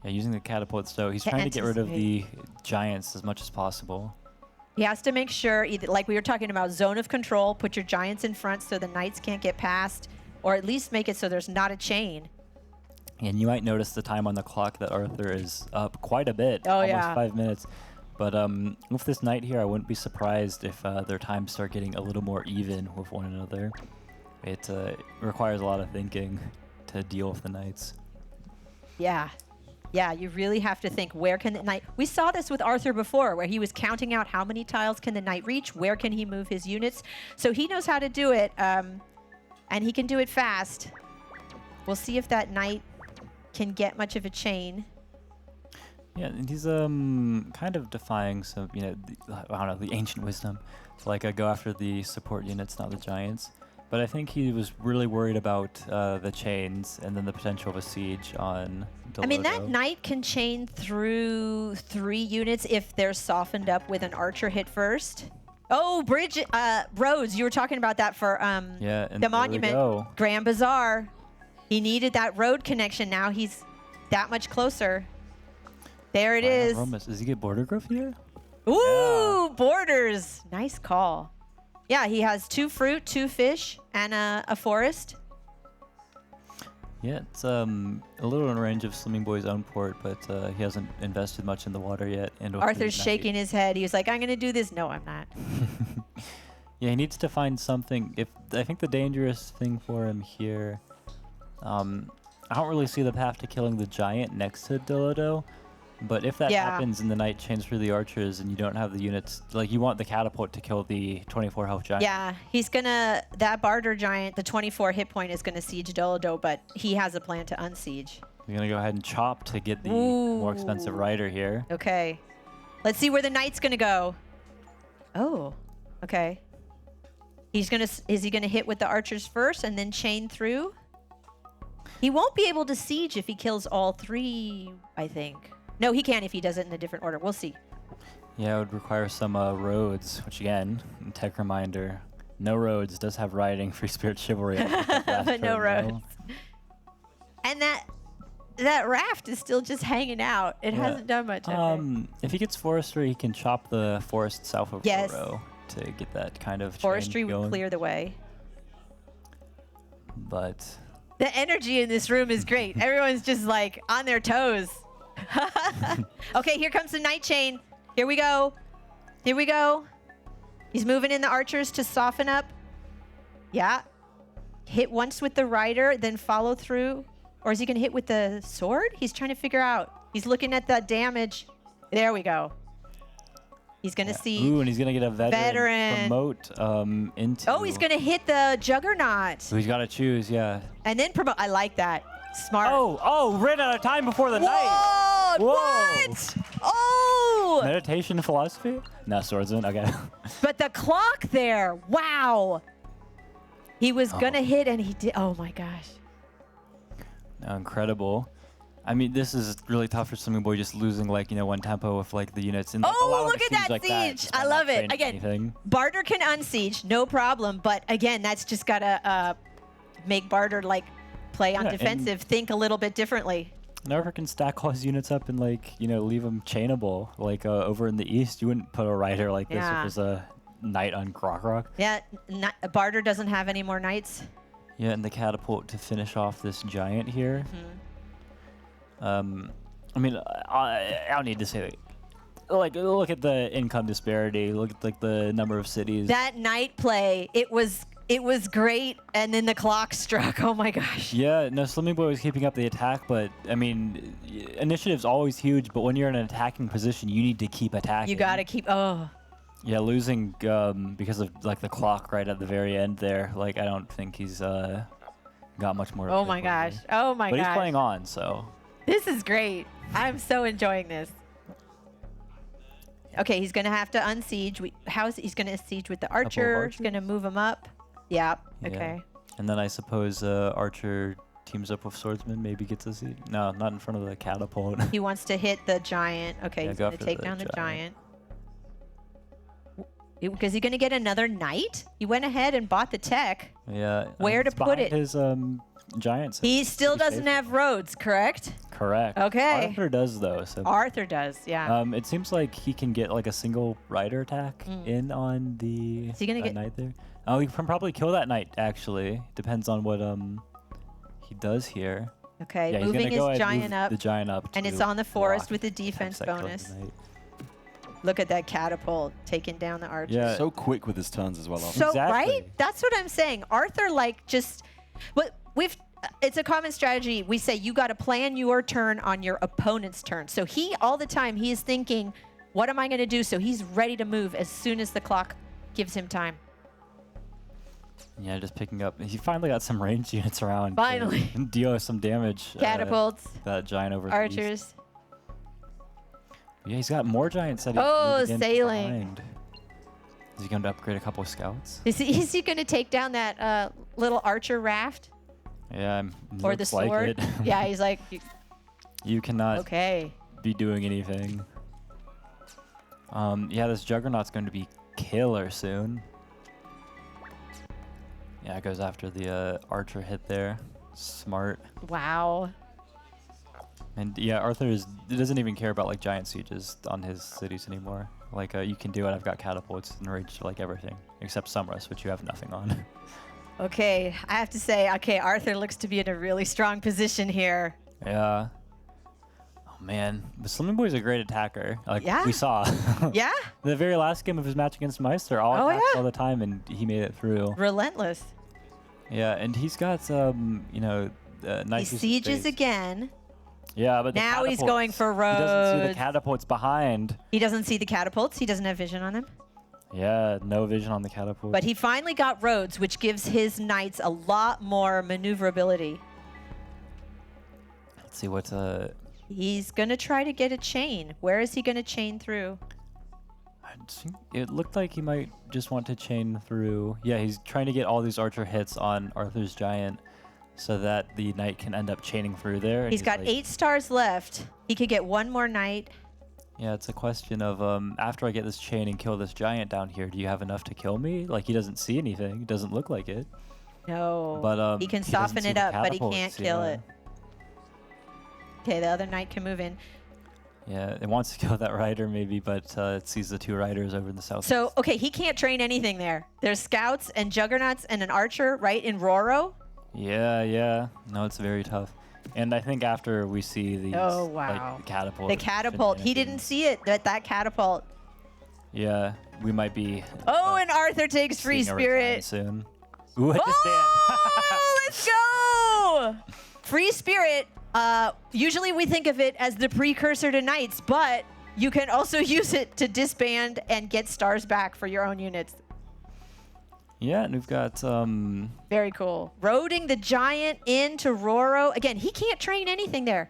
Yeah, using the catapult, so he's trying to get rid of the giants as much as possible. He has to make sure, either, like we were talking about, zone of control, put your giants in front so the knights can't get past, or at least make it so there's not a chain. And you might notice the time on the clock that Arthur is up quite a bit. Oh, almost yeah. 5 minutes. But with this knight here, I wouldn't be surprised if their times start getting a little more even with one another. It requires a lot of thinking to deal with the knights. Yeah. Yeah, you really have to think, where can the knight... We saw this with Arthur before, where he was counting out how many tiles can the knight reach, where can he move his units. So he knows how to do it, and he can do it fast. We'll see if that knight can get much of a chain. Yeah, and he's kind of defying some, I don't know, the ancient wisdom to, like, go after the support units, not the giants. But I think he was really worried about the chains and then the potential of a siege on Delodo. I mean, that knight can chain through 3 units if they're softened up with an archer hit first. Oh, bridge, roads. You were talking about that for Yeah, and the there we monument. go. Grand Bazaar. He needed that road connection. Now he's that much closer. There it is. Does he get border growth here? Ooh, borders. Nice call. Yeah, he has 2 fruit, 2 fish, and a forest. Yeah, it's a little in range of Slimmingboy's own port, but he hasn't invested much in the water yet. And Arthur's shaking his head. He was like, I'm going to do this. No, I'm not. Yeah, he needs to find something. I think the dangerous thing for him here, I don't really see the path to killing the giant next to Dilodo. But if that happens and the knight chains through the archers and you don't have the units, like you want the catapult to kill the 24 health giant. Yeah, he's gonna, that Bardur giant, the 24 hit point is gonna siege Dilodo, but he has a plan to unsiege. You're gonna go ahead and chop to get the more expensive rider here. Okay. Let's see where the knight's gonna go. Oh, okay. Is he gonna hit with the archers first and then chain through? He won't be able to siege if he kills all 3, I think. No, he can if he does it in a different order. We'll see. Yeah, it would require some roads, which again, tech reminder, no roads does have riding, free spirit chivalry. But no roads. And that raft is still just hanging out. It hasn't done much. If he gets forestry, he can chop the forest south of Roro to get that kind of forestry going. would clear the way. But the energy in this room is great. Everyone's just like on their toes. Okay, here comes the knight chain. Here we go. Here we go. He's moving in the archers to soften up. Yeah. Hit once with the rider, then follow through. Or is he going to hit with the sword? He's trying to figure out. He's looking at the damage. There we go. He's going to see. Ooh, and he's going to get a veteran promote into. Oh, he's going to hit the juggernaut. So he's got to choose, yeah. And then promote. I like that. Smart. Oh, ran out of time before the night. Whoa! What? Oh! Meditation philosophy? No, swordsman. Okay. But the clock there. Wow. He was going to hit and he did. Oh my gosh. No, incredible. I mean, this is really tough for Slimmingboy, just losing one tempo with the units. And, look at that siege! I love it. Again, Bardur can unsiege, no problem. But again, that's just gotta make Bardur play on defensive, think a little bit differently. Narver can stack all his units up and leave them chainable. Over in the east, you wouldn't put a rider like this if it was a knight on Grok Rock. Yeah, Bardur doesn't have any more knights. Yeah, and the catapult to finish off this giant here. I mean, I don't need to say look at the income disparity. Look at the number of cities. That knight play, it was great, and then the clock struck. Oh my gosh. Yeah, no, Slimmingboy was keeping up the attack, but I mean, initiative's always huge. But when you're in an attacking position, you need to keep attacking. You gotta keep. Oh. Yeah, losing because of the clock right at the very end there. I don't think he's got much more. Oh my gosh. Oh my gosh. But he's playing on, so. This is great. I'm so enjoying this. Okay, he's gonna have to unsiege. He's gonna siege with the archer? He's gonna move him up. Yeah. Okay. And then I suppose archer teams up with swordsman, maybe gets a siege. No, not in front of the catapult. He wants to hit the giant. Okay, he's gonna take down the giant. Because he's gonna get another knight. He went ahead and bought the tech. Yeah. Where to put it? His giants. He still doesn't have roads, correct? Correct. Okay. Arthur does though. So. Arthur does, yeah. It seems like he can get a single rider attack in on the Is he gonna get knight there. Oh, he can probably kill that knight. Actually, depends on what he does here. Okay, yeah, moving his giant up. The giant up. And it's on the forest with a defense bonus. Look at that catapult taking down the archers. Yeah, so quick with his turns as well. So exactly. Right? That's what I'm saying. Arthur it's a common strategy. We say you got to plan your turn on your opponent's turn. So all the time he is thinking, what am I going to do? So he's ready to move as soon as the clock gives him time. Yeah, just picking up. He finally got some ranged units around. Finally. Deal some damage. Catapults. That giant over archers. Yeah, he's got more giants that sailing. Behind. Is he going to upgrade a couple of scouts? Is he going to take down that little archer raft? Yeah, or the sword. Like yeah, he's like. You cannot be doing anything. Yeah, this juggernaut's going to be killer soon. Yeah, it goes after the archer hit there. Smart. Wow. And yeah, Arthur doesn't even care about like giant sieges on his cities anymore. Like you can do it. I've got catapults and rage to like everything except Sumrus, which you have nothing on. Okay, I have to say, okay, Arthur looks to be in a really strong position here. Yeah. Oh man, the Slimmingboy's a great attacker. Like Yeah? we saw. Yeah? The very last game of his match against Meister, all attacks yeah? all the time, and he made it through. Relentless. Yeah, and he's got some, nice. He sieges again. Yeah, but the Now he's catapults, going for He doesn't see the roads. catapults behind. He doesn't see the catapults. He doesn't have vision on them. Yeah, no vision on the catapult. But he finally got roads, which gives his knights a lot more maneuverability. Let's see what's He's going to try to get a chain. Where is he going to chain through? It looked like he might just want to chain through. Yeah, he's trying to get all these archer hits on Arthur's giant so that the knight can end up chaining through there. and He's got like, 8 stars left. He could get 1 more knight. Yeah, it's a question of after I get this chain and kill this giant down here, do you have enough to kill me? Like he doesn't see anything. It doesn't look like it. No. But he can doesn't soften see it the up, but he catapults, can't kill yeah. it. Okay, the other knight can move in. Yeah, it wants to kill that rider maybe, but it sees the 2 riders over in the south. So, okay, he can't train anything there. There's scouts and juggernauts and an archer right in Roro. Yeah. No, it's very tough. And I think after we see these, Oh, wow. like, the catapult. The catapult. He didn't see it, that catapult. Yeah, we might be. Oh, and Arthur takes free seeing a recline spirit. soon. Ooh, hit the Oh, let's go! Free spirit. Usually we think of it as the precursor to knights, but you can also use it to disband and get stars back for your own units. Yeah, and we've got Very cool. Roading the giant into Roro. Again, he can't train anything there.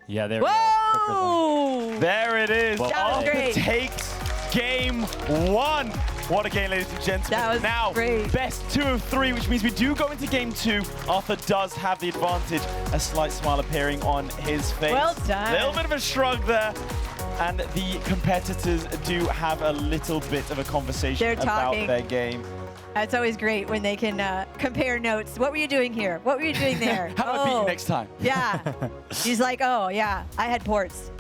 yeah, there we go. Quicker than- Whoa! There it is. Well, That was Arthur great. takes game 1. What a game, ladies and gentlemen. That was now, great. best 2 of 3, which means we do go into game 2. Arthur does have the advantage. A slight smile appearing on his face. Well done. A little bit of a shrug there. And the competitors do have a little bit of a conversation They're about talking. their game. That's always great when they can compare notes. What were you doing here? What were you doing there? How about I beat you next time? Yeah. She's like, oh, yeah, I had ports.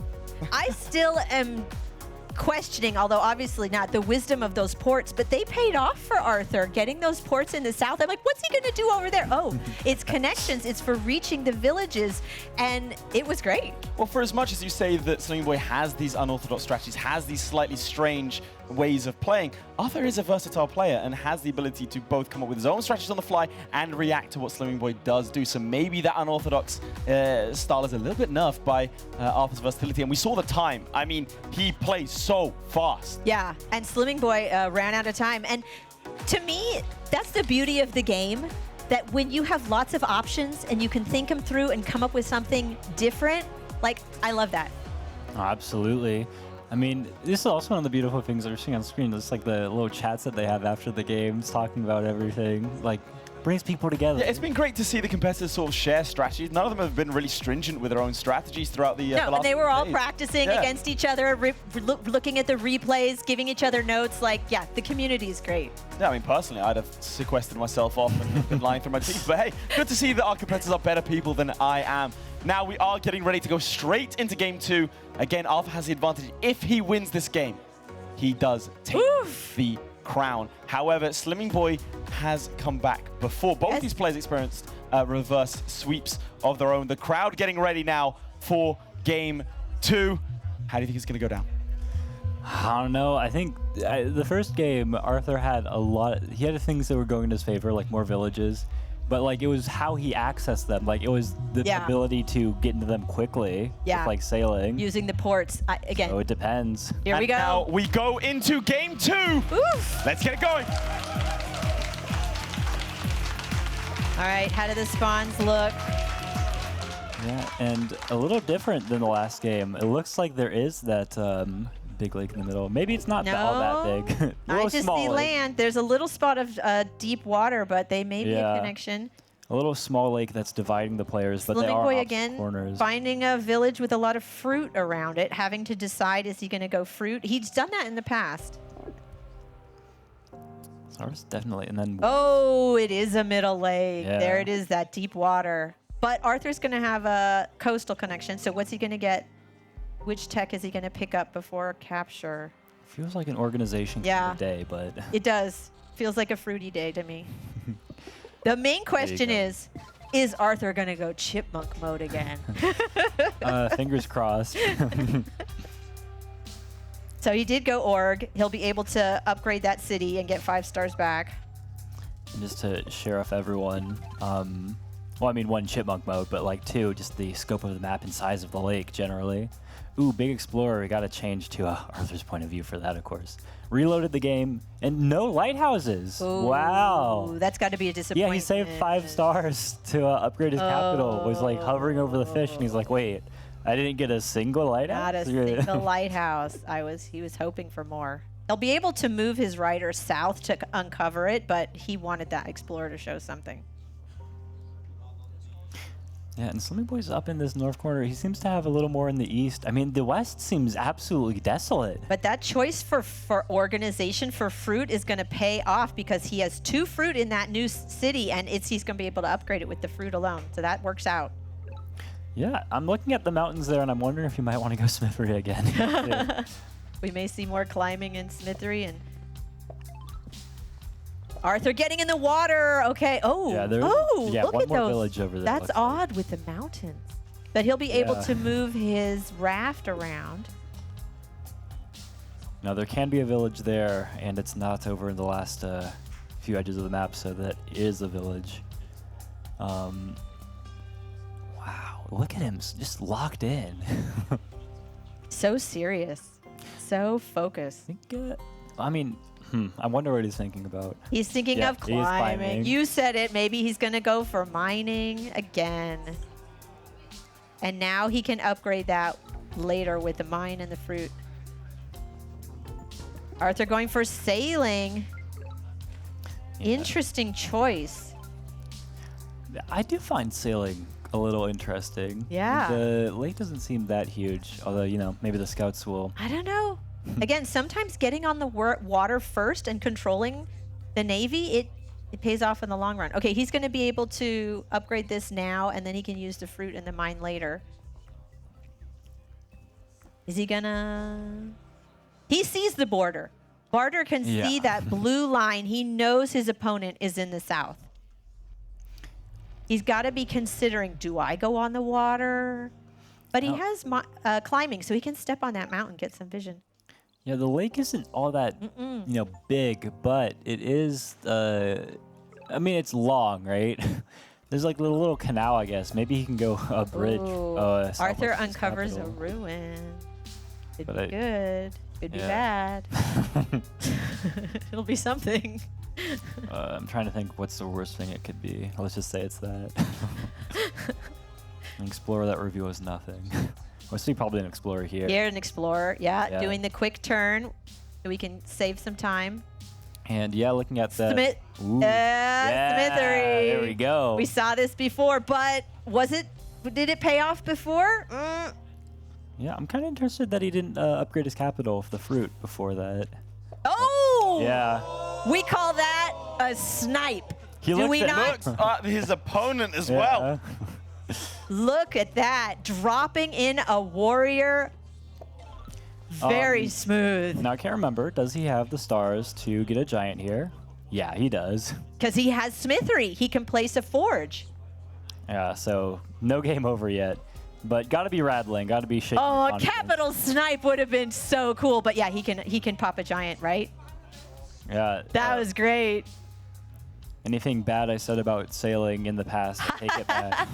I still am questioning, although obviously not, the wisdom of those ports, but they paid off for Arthur getting those ports in the south. I'm like, what's he going to do over there? Oh, it's connections. It's for reaching the villages. And it was great. Well, for as much as you say that Slimmingboy has these unorthodox strategies, has these slightly strange ways of playing, Arthur is a versatile player and has the ability to both come up with his own strategies on the fly and react to what Slimmingboy does do. So maybe that unorthodox style is a little bit nerfed by Arthur's versatility. And we saw the time. I mean, he plays so fast. Yeah, and Slimmingboy ran out of time. And to me, that's the beauty of the game, that when you have lots of options and you can think them through and come up with something different, like, I love that. Oh, absolutely. I mean, this is also one of the beautiful things that we're seeing on screen. It's like the little chats that they have after the games, talking about everything. Like, brings people together. Yeah, it's been great to see the competitors sort of share strategies. None of them have been really stringent with their own strategies throughout the No, last and they were all days. practicing Yeah. against each other, looking at the replays, giving each other notes. Like, yeah, the community is great. Yeah, I mean, personally, I'd have sequestered myself off and been lying through my teeth. But hey, good to see that our competitors are better people than I am. Now we are getting ready to go straight into game 2. Again, Arthur has the advantage. If he wins this game, he does take the crown. However, Slimmingboy has come back before. Both these players experienced reverse sweeps of their own. The crowd getting ready now for game 2. How do you think it's going to go down? I don't know. I think the first game, Arthur had a lot. He had things that were going in his favor, like more villages. But like it was how he accessed them. Like it was the ability to get into them quickly. Yeah. With, like sailing. Using the ports. Again, So it depends. here we go. Now we go into game 2. Oof. Let's get it going. All right, how do the spawns look? Yeah, and a little different than the last game. It looks like there is that big lake in the middle. Maybe it's not all that big. I just see land. There's a little spot of deep water, but they may be a connection. A little small lake that's dividing the players, but they are Slimmingboy opposite again, corners. finding a village with a lot of fruit around it, having to decide, is he going to go fruit? He's done that in the past. Stars, definitely. And then Oh, it is a middle lake. Yeah. There it is, that deep water. But Arthur's going to have a coastal connection, so what's he going to get? Which tech is he going to pick up before capture? feels like an organization kind Yeah. of day, but It does. Feels like a fruity day to me. The main question is Arthur going to go chipmunk mode again? fingers crossed. So he did go org. He'll be able to upgrade that city and get 5 stars back. And just to share off everyone, well, I mean, 1, chipmunk mode, but like 2, just the scope of the map and size of the lake generally. Ooh, big explorer. We got to change to Arthur's point of view for that, of course. Reloaded the game, and no lighthouses. Ooh, Wow. That's got to be a disappointment. Yeah, he saved 5 stars to upgrade his capital. Was like hovering over the fish, and he's like, wait, I didn't get a single lighthouse? Not a single lighthouse. He was hoping for more. He'll be able to move his rider south to uncover it, but he wanted that explorer to show something. Yeah, and Slimmingboy's up in this north corner. He seems to have a little more in the east. I mean, the west seems absolutely desolate. But that choice for organization for fruit is going to pay off because he has 2 fruit in that new city, and he's going to be able to upgrade it with the fruit alone. So that works out. Yeah, I'm looking at the mountains there, and I'm wondering if you might want to go Smithery again. We may see more climbing in Smithery and Arthur getting in the water. Okay. Oh. Yeah, look one at more those. village over there. That's looks odd with the mountains. But he'll be able Yeah. to move his raft around. Now, there can be a village there, and it's not over in the last few edges of the map, so that is a village. Wow, look at him, just locked in. So serious. So focused. I mean, I wonder what he's thinking about. He's thinking Yeah, of he is climbing. climbing. You said it. Maybe he's going to go for mining again. And now he can upgrade that later with the mine and the fruit. Arthur going for sailing. Yeah. Interesting choice. I do find sailing a little interesting. Yeah. The lake doesn't seem that huge, although, you know, maybe the scouts will. I don't know. Again, sometimes getting on the water first and controlling the Navy, it pays off in the long run. Okay, he's going to be able to upgrade this now, and then he can use the fruit in the mine later. Is he gonna... He sees the border. Bardur can see that blue line. He knows his opponent is in the south. He's got to be considering, do I go on the water? But he has climbing, so he can step on that mountain, get some vision. Yeah, the lake isn't all that, you know, big, but it is, I mean, it's long, right? There's like a little canal, I guess. Maybe he can go a bridge. Ooh, southwest Arthur of his uncovers a capital. ruin. Could But be good. Could be bad. It'll be something. I'm trying to think what's the worst thing it could be. Let's just say it's that. An explorer that review is nothing. We'll see probably an explorer here. Here, an explorer. Yeah, Yeah. doing the quick turn so we can save some time. And yeah, looking at that. Smith. Ooh. Smithery. There we go. We saw this before, but did it pay off before? Yeah, I'm kind of interested that he didn't upgrade his capital of the fruit before that. Oh! Yeah. We call that a snipe. He Do looked we at- not? Looked at his opponent as well. Look at that. Dropping in a warrior. Very smooth. Now I can't remember. Does he have the stars to get a giant here? Yeah, he does. Because he has Smithery. He can place a forge. Yeah, so no game over yet. But gotta be rattling, gotta be shaking. Oh, your a confidence. capital snipe would have been so cool. But yeah, he can pop a giant, right? Yeah. That was great. Anything bad I said about sailing in the past, I take it back.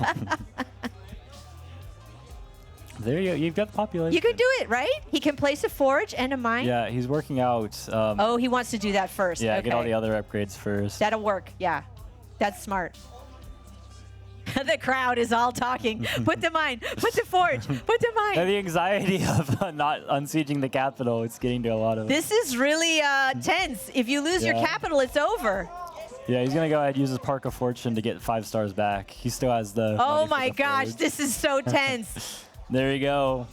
There you go. You've got the population. You can do it, right? He can place a forge and a mine. Yeah, he's working out. Oh, he wants to do that first. Yeah, okay. get all the other upgrades first. That'll work. Yeah, that's smart. The crowd is all talking. Put the mine. Put the forge. Put the And mine. the anxiety of not unsieging the capital, it's getting to a lot of. This is really tense. If you lose your Yeah. capital, it's over. Yeah, he's gonna go ahead and use his Park of Fortune to get 5 stars back. He still has the. Oh money for my the gosh, forge. this is so tense. There you go.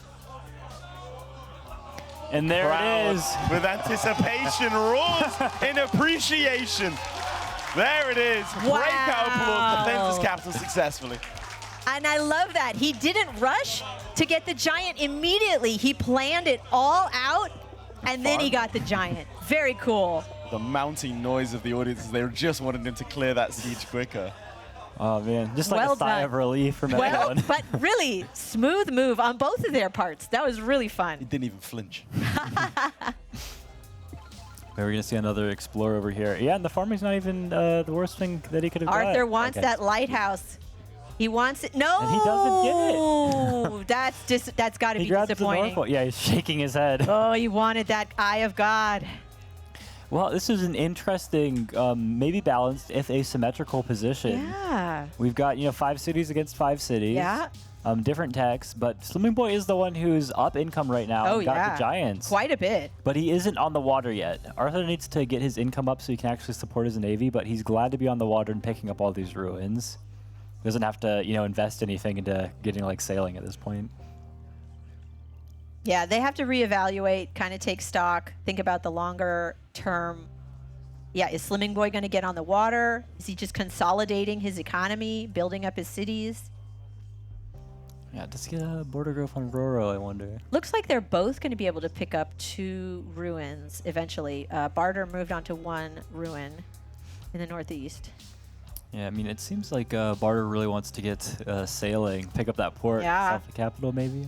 And there Crowd it is. with anticipation roars in appreciation. There it is. Breakout applause defends his capital successfully. And I love that. He didn't rush to get the giant immediately. He planned it all out, and then he got the giant. Very cool. The mounting noise of the audience, they were just wanting him to clear that siege quicker. Oh man, just like Well a sigh done. of relief from Well, everyone. but really, smooth move on both of their parts. That was really He fun. didn't even flinch. We're gonna see another explorer over here. Yeah, and the farming's not even the worst thing that he could have got. Arthur wants Okay. that lighthouse. He wants it. No! And he doesn't get it. That's got to He be grabs the disappointing. Norfolk. Yeah, he's shaking his head. Oh, he wanted that Eye of God. Well, this is an interesting, maybe balanced, if asymmetrical position. Yeah. We've got 5 cities against 5 cities. Yeah. Different techs, but Slimmingboy is the one who's up income right now. Oh, and got yeah. the Giants. Quite a bit. But he isn't on the water yet. Arthur needs to get his income up so he can actually support his navy, but he's glad to be on the water and picking up all these ruins. Doesn't have to, invest anything into getting sailing at this point. Yeah, they have to reevaluate, kind of take stock, think about the longer term. Yeah, is Slimmingboy going to get on the water? Is he just consolidating his economy, building up his cities? Yeah, does he get a border growth on Roro, I wonder? Looks like they're both going to be able to pick up 2 ruins eventually. Bardur moved on to 1 ruin in the northeast. Yeah, I mean, it seems like Bardur really wants to get sailing, pick up that port, Yeah. south of the capital maybe.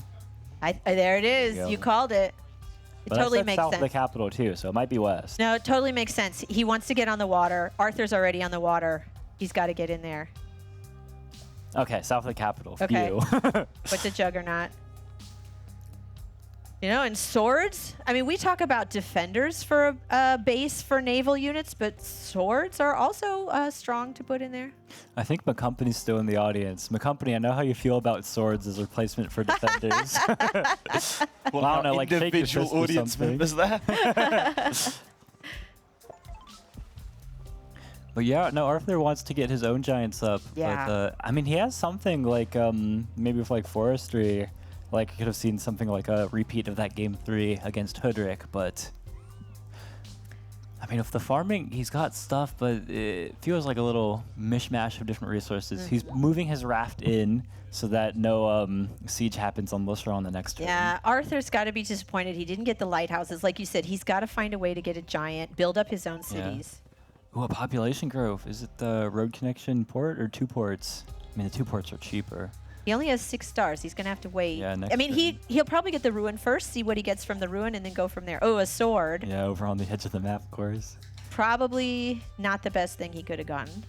There it is. There you You go. called it. It But I totally said makes south sense. of the capital too, so it might be west. No, it totally makes sense. He wants to get on the water. Arthur's already on the water. He's got to get in there. Okay, south of the capital. Okay. Phew. What's a juggernaut? And swords, I mean, we talk about defenders for a base for naval units, but swords are also strong to put in there. I think McCompany's still in the audience. McCompany, I know how you feel about swords as a replacement for defenders. Well, I don't know, shake your individual fist or audience something. members there. But yeah, no, Arthur wants to get his own giants up. Yeah. But, I mean, he has something maybe with forestry. You could have seen something like a repeat of that game 3 against Hoodrick, but I mean, with the farming, he's got stuff, but it feels like a little mishmash of different resources. He's moving his raft in so that no siege happens on Lustra on the next turn. Yeah, Arthur's got to be disappointed he didn't get the lighthouses. Like you said, he's got to find a way to get a giant, build up his own cities. Ooh, a population growth. Is it the road connection port or 2 ports? I mean, the 2 ports are cheaper. He only has 6 stars. He's going to have to wait. Yeah, I mean, next he'll probably get the ruin first, see what he gets from the ruin, and then go from there. Oh, a sword. Yeah, over on the edge of the map, of course. Probably not the best thing he could have gotten.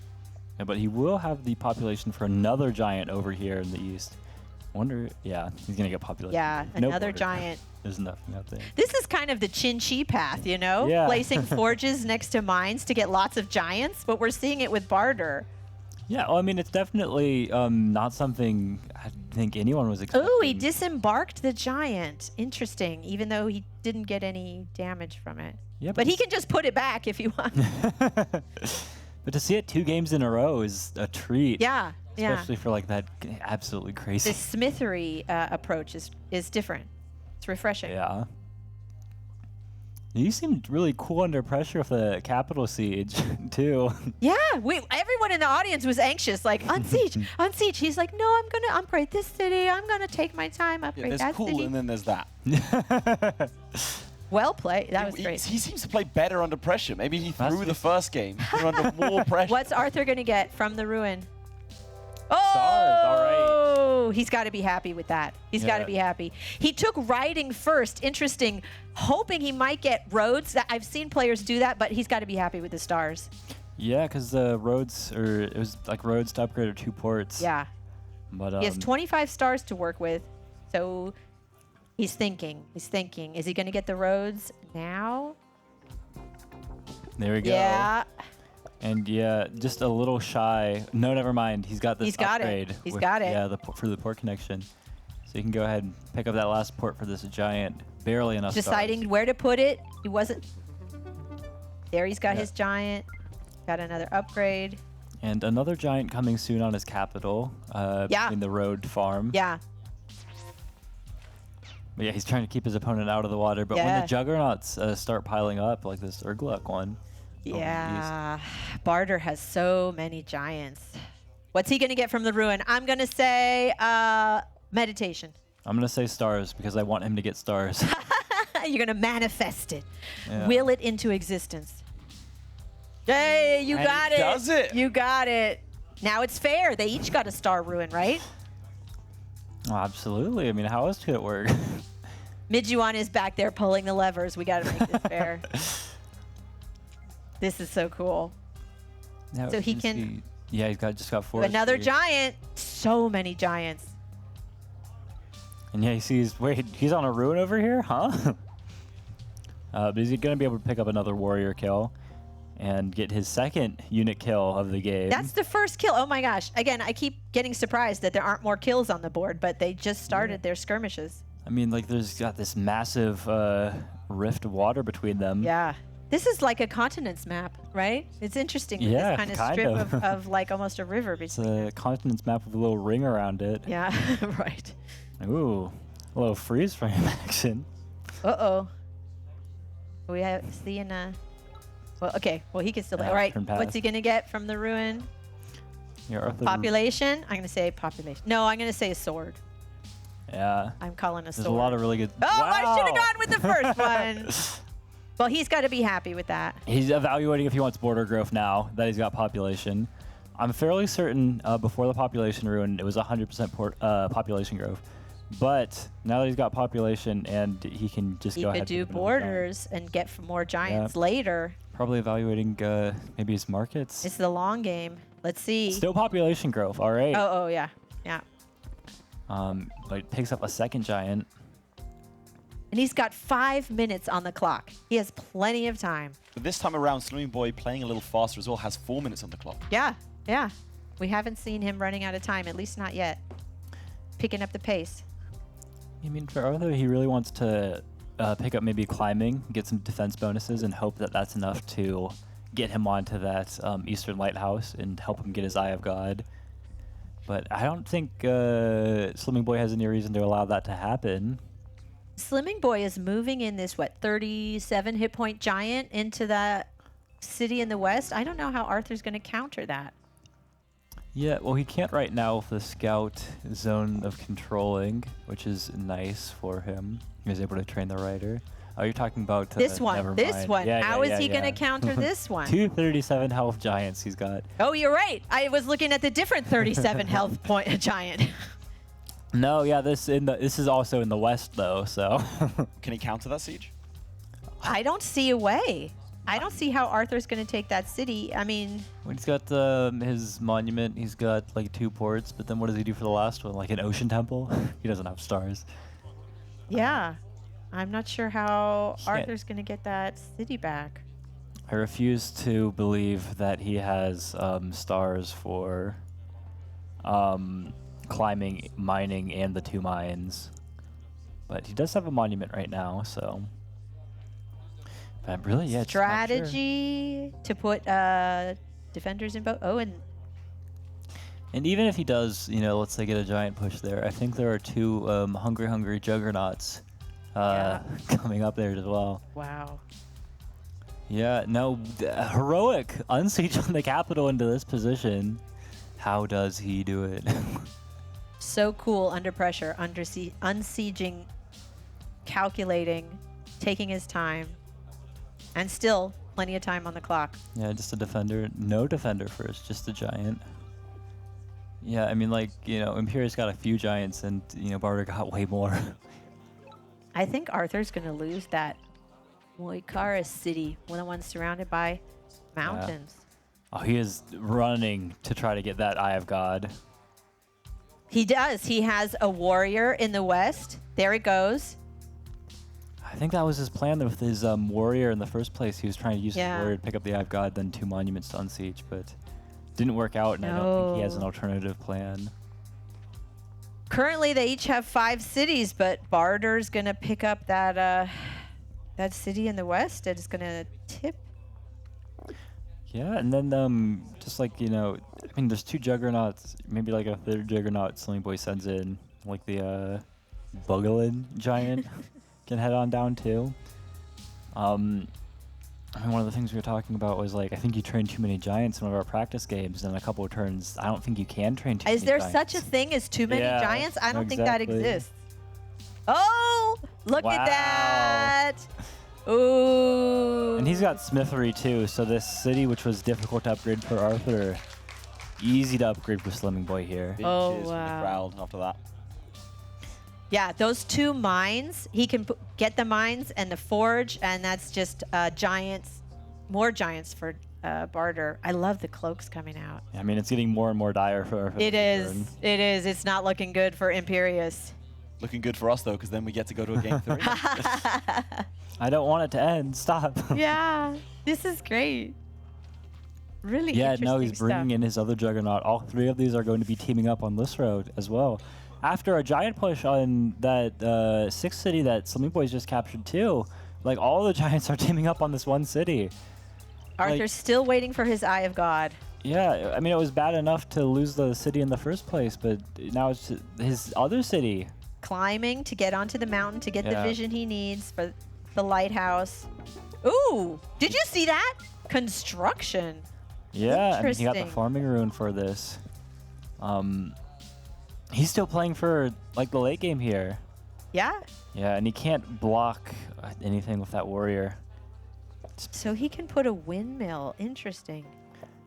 Yeah, but he will have the population for another giant over here in the east. Wonder, yeah, he's gonna get population. Yeah, No another border. giant. There's nothing out there. This is kind of the Chin-Chi path, Yeah. Placing forges next to mines to get lots of giants, but we're seeing it with Bardur. Yeah, well, I mean, it's definitely not something I think anyone was expecting. Oh, he disembarked the giant. Interesting, even though he didn't get any damage from it. Yeah, But he can just put it back if you want. But to see it 2 games in a row is a treat. Yeah, yeah. Especially for that absolutely crazy. The smithery approach is different. It's refreshing. Yeah. You seemed really cool under pressure with the capital siege, too. Yeah, everyone in the audience was anxious, like, on siege, on siege. He's like, no, I'm going to upgrade this city. I'm going to take my time, upgrade There's that cool, city. and then there's that. Well played. That was He great. seems to play better under pressure. Maybe he That's threw the first game. He threw under more pressure. What's Arthur going to get from the ruin? Oh, Stars, all right. He's got to be happy with that. He's got to Yeah. be happy. He took riding first. Interesting. Hoping he might get roads. I've seen players do that, but he's got to be happy with the stars. Yeah, because the roads, it was roads to upgrade or 2 ports. Yeah. But He has 25 stars to work with. So he's thinking. He's thinking. Is he going to get the roads now? there we go. Yeah. And yeah, just a little shy. No, never mind. He's got this He's got it. upgrade. He's got it. Yeah, for the port connection. So you can go ahead and pick up that last port for this giant. Barely enough Deciding stars. where to put it. He wasn't. There he's got Yeah. his giant. Got another upgrade. And another giant coming soon on his capital. Yeah. In the road farm. Yeah. But yeah, he's trying to keep his opponent out of the water. But when Yeah. the juggernauts start piling up, like this Urgluk one. Yeah. Bardur has so many giants. What's he going to get from the ruin? I'm going to say meditation. I'm going to say stars because I want him to get stars. You're going to manifest it. Yeah. Will it into existence. Hey, you And got he it. does it. You got it. Now it's fair. They each got a star ruin, right? Oh, absolutely. I mean, how else could it work? Midjuan is back there pulling the levers. We got to make this fair. This is so cool. Now So it he seems can- to be- yeah, he's just got four. Another giant. So many giants. And yeah, he sees. Wait, he's on a ruin over here, huh? But he's gonna be able to pick up another warrior kill, and get his second unit kill of the game. That's the first kill. Oh my gosh. Again, I keep getting surprised that there aren't more kills on the board, but they just started their skirmishes. I mean, like, there's got this massive rift of water between them. Yeah. This is like a continents map, right? It's interesting. With Yeah, this kind of kind strip of. of like almost a river It's between. a continents map with a little ring around it. Yeah, right. Ooh, a little freeze frame action. Uh-oh. We have seeing well, okay. Well, he can still. Yeah, All right. turn What's past. he going to get from the ruin? Yeah, Arthur- Population? I'm going to say population. No, I'm going to say a sword. Yeah. I'm calling a There's sword. a lot of really good. Oh, I should have Wow! gone with the first one. Well, he's got to be happy with that. He's evaluating if he wants border growth now that he's got population. I'm fairly certain before the population ruin, it was 100% population growth. But now that he's got population and he can just He go could ahead do and pick another giant. borders and get more giants later. Probably evaluating maybe his markets. It's the long game. Let's see. Still population growth. All right. Oh, yeah. Yeah. But it picks up a second giant. And he's got 5 minutes on the clock. He has plenty of time. But this time around, Slimmingboy playing a little faster as well, has 4 minutes on the clock. Yeah. Yeah. We haven't seen him running out of time, at least not yet. Picking up the pace. I mean, for Arthur, he really wants to pick up maybe climbing, get some defense bonuses, and hope that that's enough to get him onto that Eastern Lighthouse and help him get his Eye of God. But I don't think Slimmingboy has any reason to allow that to happen. Slimmingboy is moving in this, 37 hit point giant into that city in the west. I don't know how Arthur's going to counter that. Yeah, well, he can't right now with the scout zone of controlling, which is nice for him. He was able to train the rider. Oh, you're talking about This one. never This mind. one. Yeah, How yeah, is he yeah, going to yeah. counter this one? 237 health giants he's got. Oh, you're right. I was looking at the different 37 health point giant. No, yeah, this is also in the west though, so. Can he counter that siege? I don't see a way. I don't see how Arthur's going to take that city. I mean, When he's got his monument, he's got like 2 ports, but then what does he do for the last one? Like an ocean temple? He doesn't have stars. yeah. I'm not sure how Can't- Arthur's going to get that city back. I refuse to believe that he has stars for climbing, mining, and the 2 mines. But he does have a monument right now, so. But really, yeah, just not sure. Strategy to put defenders in both. Oh, and And even if he does, let's say get a giant push there, I think there are 2 hungry juggernauts coming up there as well. wow. Yeah, no, heroic unsiege on the capital into this position. How does he do it? So cool under pressure, unsieging, calculating, taking his time, and still plenty of time on the clock. Yeah, just a defender. No defender first, just a giant. Yeah, I mean, Imperius got a few giants, and, Bardur got way more. I think Arthur's going to lose that Moikaris city, the one surrounded by mountains. Oh, he is running to try to get that Eye of God. He does. He has a warrior in the west. There it goes. I think that was his plan with his warrior in the first place. He was trying to use his Yeah. warrior to pick up the Eye of God, then 2 monuments to unsiege, but didn't work out, and I don't think he has an No. alternative plan. Currently, they each have 5 cities, but Bardur's going to pick up that that city in the west. It's going to tip. Yeah, and then just like I mean, there's 2 juggernauts, maybe like a 3rd juggernaut. Slimmingboy sends in like the Bugalin giant can head on down too. I mean, one of the things we were talking about was like I think you train too many giants in one of our practice games, and a couple of turns I don't think you can train too many Is there giants. such a thing as too many Yeah, giants? I don't think that exactly. exists. Oh, look Wow. at that. Ooh. And he's got smithery too, so this city, which was difficult to upgrade for Arthur, easy to upgrade for Slimmingboy here. Big Oh, cheers from the wow. crowd after that. Yeah, those 2 mines, he can get the mines and the forge, and that's just giants, more giants for Bardur. I love the cloaks coming out. I mean, it's getting more and more dire for Arthur. It is. It is. It's not looking good for Imperius. Looking good for us, though, because then we get to go to a game 3. I don't want it to end. Stop. Yeah, this is great. Really Yeah, interesting no, he's bringing stuff. in his other juggernaut. All 3 of these are going to be teaming up on this road as well. After a giant push on that 6th city that Slimmingboy's just captured too, like all the giants are teaming up on this one city. Arthur's like- still waiting for his Eye of God. Yeah, I mean, it was bad enough to lose the city in the first place, but now it's his other city. Climbing to get onto the mountain to get the Yeah. vision he needs for the lighthouse. Ooh, did you see that? Construction. Yeah, I mean, he got the Interesting. farming rune for this. He's still playing for like the late game here. Yeah. Yeah, and he can't block anything with that warrior. So he can put a windmill. Interesting.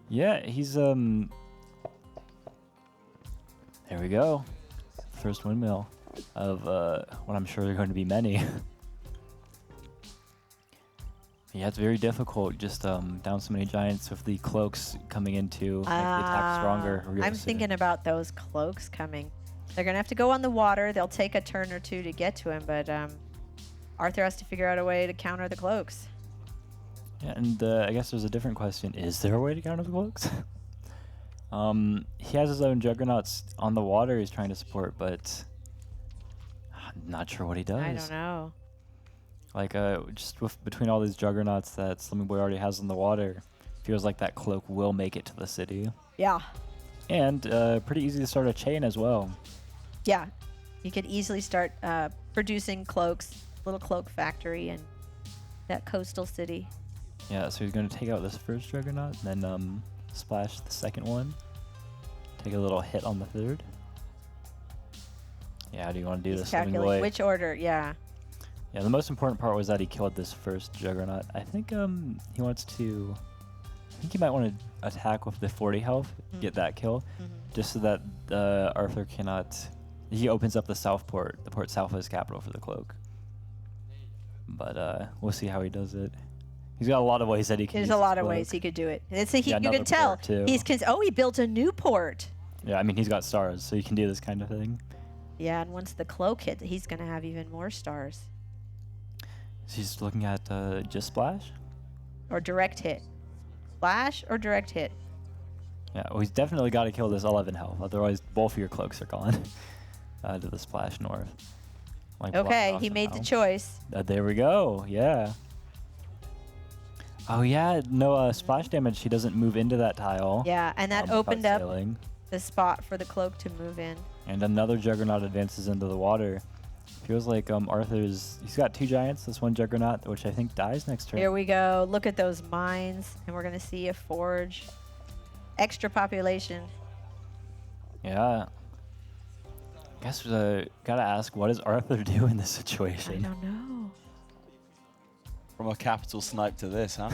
Yeah, he's There we go. First windmill of what I'm sure are going to be many. Yeah, it's very difficult just down so many giants with the cloaks coming in to make the attack stronger. real I'm soon. thinking about those cloaks coming. They're going to have to go on the water. They'll take a turn or 2 to get to him, but Arthur has to figure out a way to counter the cloaks. Yeah, and I guess there's a different question. Is there a way to counter the cloaks? He has his own juggernauts on the water he's trying to support, but I'm not sure what he does. I don't know. Like, just between all these juggernauts that Slimmingboy already has in the water, feels like that cloak will make it to the city. Yeah. And pretty easy to start a chain as well. Yeah. You could easily start producing cloaks, little cloak factory in that coastal city. Yeah, so he's going to take out this first juggernaut, and then splash the second one. Take a little hit on the 3rd. Yeah, how do you want to do He's this, calculating Slimmingboy? which order. Yeah. Yeah, the most important part was that he killed this first juggernaut. I think he wants to... I think he might want to attack with the 40 health, get that kill, just so that Arthur cannot... He opens up the south port, the port south of his capital for the cloak. But we'll see how he does it. He's got a lot of ways that he can There's use a lot this of ways cloak. he could do it. You another can tell. port, too. He built a new port. Yeah, I mean, he's got stars, so he can do this kind of thing. Yeah, and once the cloak hits, he's going to have even more stars. So he's looking at just splash? Or direct hit. Flash or direct hit. Yeah, well, he's definitely got to kill this 11 health, otherwise both of your cloaks are gone to the splash north. Like, block it Okay, off he made the somehow. choice. There we go, yeah. Oh yeah, no splash damage, he doesn't move into that tile. Yeah, and that without opened up sailing. the spot for the cloak to move in. And another juggernaut advances into the water. Feels like he's got 2 giants, this one juggernaut, which I think dies next turn. Here we go. Look at those mines, and we're going to see a forge. Extra population. Yeah. Guess gotta ask, what does Arthur do in this I situation? don't know. From a capital snipe to this, huh?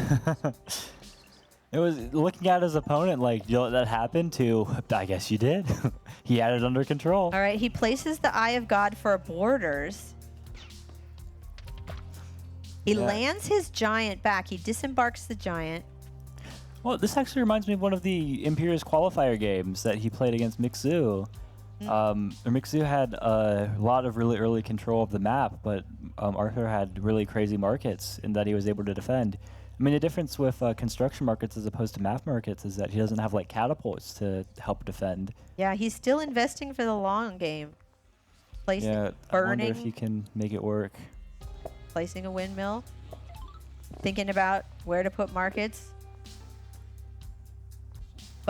It was looking at his opponent like, you let that happen to, I guess you did. He had it under control. All right, he places the Eye of God for borders. He Yeah. lands his giant back. He disembarks the giant. Well, this actually reminds me of one of the Imperius qualifier games that he played against Mixu. Mixu had a lot of really early control of the map, but Arthur had really crazy markets in that he was able to defend. I mean, the difference with construction markets as opposed to map markets is that he doesn't have like catapults to help defend. Yeah, he's still investing for the long game. Placing, Yeah, I wonder if burning, he can make it work. placing a windmill. Thinking about where to put markets.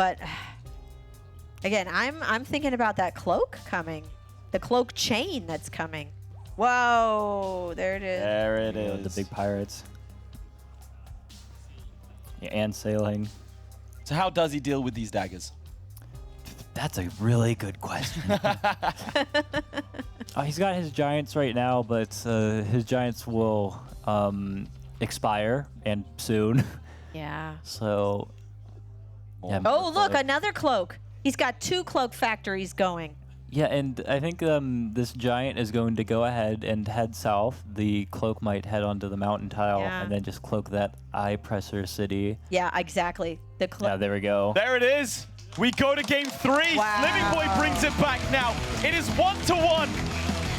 But again, I'm thinking about that cloak coming, the cloak chain that's coming. Whoa, there it is. There it You know, is. the big pirates. Yeah, and sailing. So how does he deal with these daggers? That's a really good question. He's got his giants right now, but his giants will expire and soon. Yeah. So. Yeah, Oh, look, another cloak. He's got 2 cloak factories going. Yeah, and I think this giant is going to go ahead and head south. The cloak might head onto the mountain tile Yeah. and then just cloak that eye presser city. Yeah, exactly. The Yeah, cloak. there we go. There it is. We go to game 3. Wow. Slimmingboy brings it back now. It is 1-1.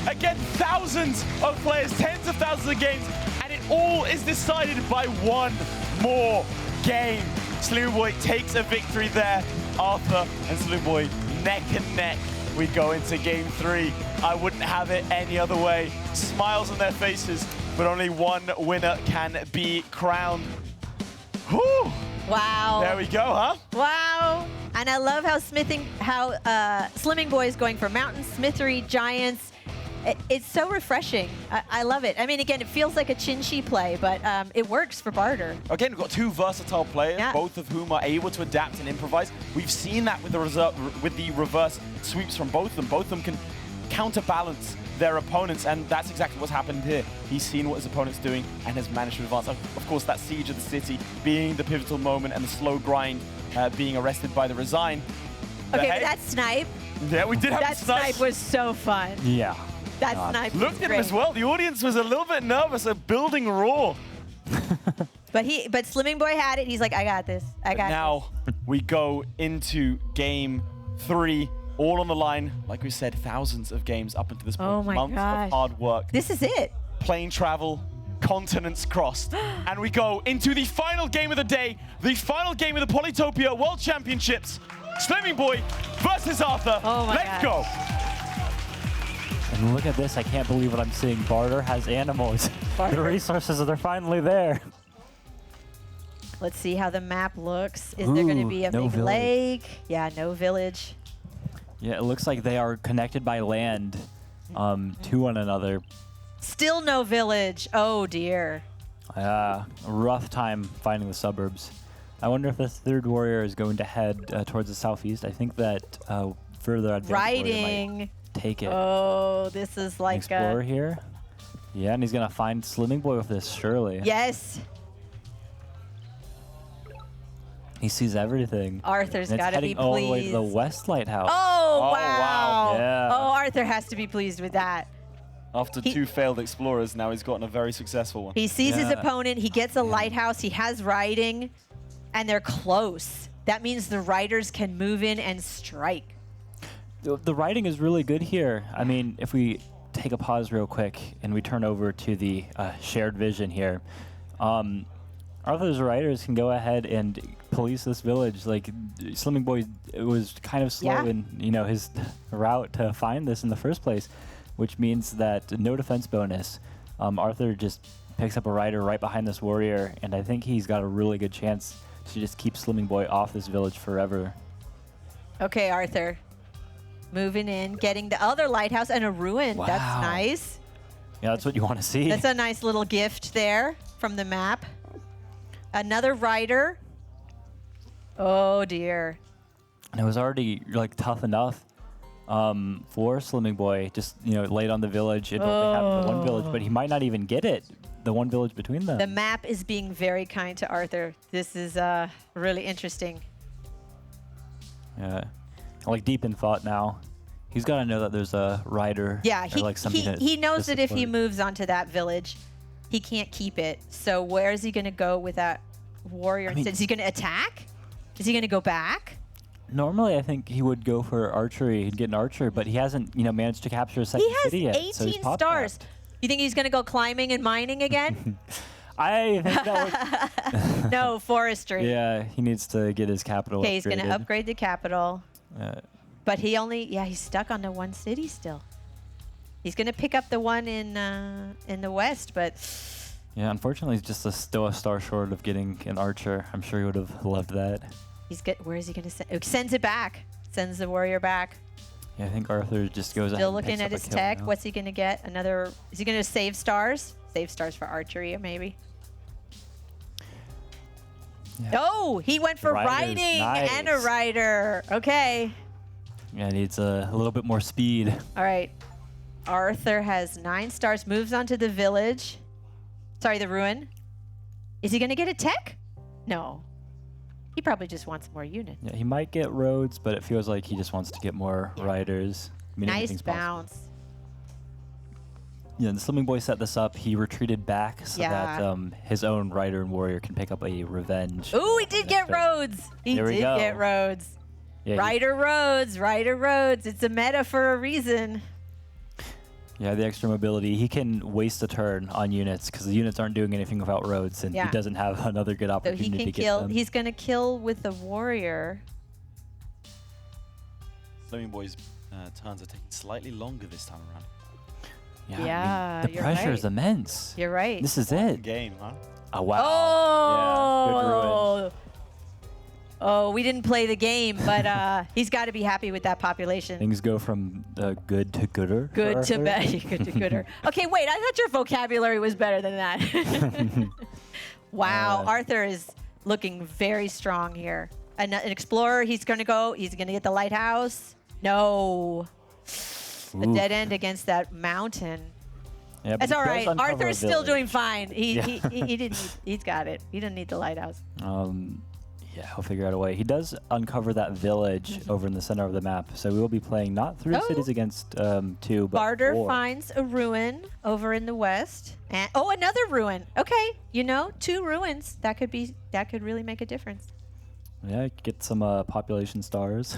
Again, thousands of players, tens of thousands of games, and it all is decided by one more game. Slimmingboy takes a victory there. Arthur and Slimmingboy neck and neck. We go into game 3. I wouldn't have it any other way. Smiles on their faces, but only one winner can be crowned. Whew. Wow. There we go, huh? Wow. And I love how Slimmingboy is going for mountain smithery giants. It's so refreshing. I love it. I mean, again, it feels like a Chin-Chi play, but it works for Bardur. Again, we've got 2 versatile players, Yeah. both of whom are able to adapt and improvise. We've seen that with the reverse sweeps from both of them. Both of them can counterbalance their opponents, and that's exactly what's happened here. He's seen what his opponent's doing and has managed to advance. Of course, that siege of the city being the pivotal moment and the slow grind being arrested by the resign. Okay, hey, but that snipe, yeah, we did have that the snipe. snipe was so fun. Yeah. That God. snipe was Looked at him great. as well. The audience was a little bit nervous of building raw. But Slimmingboy had it. He's like, I got this. I got Now we go into game 3, all on the line. Like we said, thousands of games up until this point. Oh my Months gosh. of hard work. this. This is it. Plane travel, continents crossed. And we go into the final game of the day, the final game of the Polytopia World Championships. Slimmingboy versus Arthur. Oh my Let's gosh. go. And look at this. I can't believe what I'm seeing. Bardur has animals. The resources, they're finally there. Let's see how the map looks. Is there going to Ooh, be a no big village. lake? Yeah, no village. Yeah, it looks like they are connected by land to one another. Still no village. Oh, dear. A rough time finding the suburbs. I wonder if the 3rd warrior is going to head towards the southeast. I think that further advanced warrior might Riding. take it. Oh, this is like Explorer here. Yeah, and he's going to find Slimmingboy with this, surely. Yes. He sees everything. Arthur's And it's got to be heading all the way to the pleased. West Lighthouse. Oh, Oh, wow. wow. Yeah. Oh, Arthur has to be pleased with that. After He- 2 failed explorers, now he's gotten a very successful one. He sees his Yeah. opponent. He gets a lighthouse. He has riding, and they're close. That means the riders can move in and strike. The writing is really good here. I mean, if we take a pause real quick and we turn over to the shared vision here, Arthur's riders can go ahead and police this village. Like Slimmingboy was kind of slow Yeah. in his route to find this in the first place, which means that no defense bonus. Arthur just picks up a rider right behind this warrior, and I think he's got a really good chance to just keep Slimmingboy off this village forever. Okay, Arthur. Moving in, getting the other lighthouse and a ruin. Wow. That's nice. Yeah, that's what you want to see. That's a nice little gift there from the map. Another rider. Oh, dear. And it was already like tough enough for Slimmingboy, just laid on the village and only have the one village, but he might not even get it. The one village between them. The map is being very kind to Arthur. This is really interesting. Yeah, like deep in thought now. He's got to know that there's a rider. Yeah, or like something he knows to that if he support. moves onto that village, he can't keep it. So where is he going to go with that warrior I mean- instead? Is he going to attack? Is he going to go back? Normally, I think he would go for archery. He'd get an archer, but he hasn't, managed to capture a second He has city yet. so he's 18 popped stars. that. You think he's going to go climbing and mining again? I think that would. No, forestry. Yeah, he needs to get his capital. Okay, he's going to upgraded. upgrade the capital. But he's stuck on the one city still. He's going to pick up the one in the west, but Yeah, unfortunately, he's just still a star short of getting an archer. I'm sure he would have loved that. Where is he going to send? Oh, sends it back. Sends the warrior back. Yeah, I think Arthur just goes ahead Still and looking picks at up a his kill tech. now. What's he going to get? Another. Is he going to save stars? Save stars for archery, maybe. Yeah. Oh, he went for Riders, riding nice. and a rider. Okay. Yeah, needs a little bit more speed. All right. Arthur has 9 stars. Moves on to the village. Sorry, the ruin. Is he going to get a tech? No. He probably just wants more units. Yeah, he might get roads, but it feels like he just wants to get more riders. I mean, Nice anything's possible. bounce. Yeah, the Slimmingboy set this up. He retreated back so Yeah. that his own rider and warrior can pick up a revenge. Ooh, he did get So- roads. He There we did go. get roads. Yeah, Rider roads, rider roads. It's a meta for a reason. yeah, the extra mobility. He can waste a turn on units because the units aren't doing anything without roads, and Yeah. he doesn't have another good So opportunity he to can get kill. them. He's going to kill with the warrior. Slimmingboy's turns are taking slightly longer this time around. yeah, I mean, Yeah, the you're pressure is right. immense. You're right. This is Good it. game, huh? Oh, wow. Yeah, good ruin. Oh. Oh, we didn't play the game, but he's got to be happy with that population. Things go from good to gooder. for Good to Arthur. bad. Good to gooder. Okay, wait. I thought your vocabulary was better than that. Wow, Arthur is looking very strong here. An explorer. He's going to go. He's going to get the lighthouse. No, a Oof. dead end against that mountain. Yeah, but That's he all does right. uncover Arthur a is still village. doing fine. He Yeah. didn't. He's got it. He didn't need the lighthouse. Yeah, he'll figure out a way. He does uncover that village over in the center of the map, so we will be playing not 3 Oh. cities against 2, but Bardur 4. finds a ruin over in the west, and another ruin. Okay, 2 ruins. That could really make a difference. Yeah, get some population stars.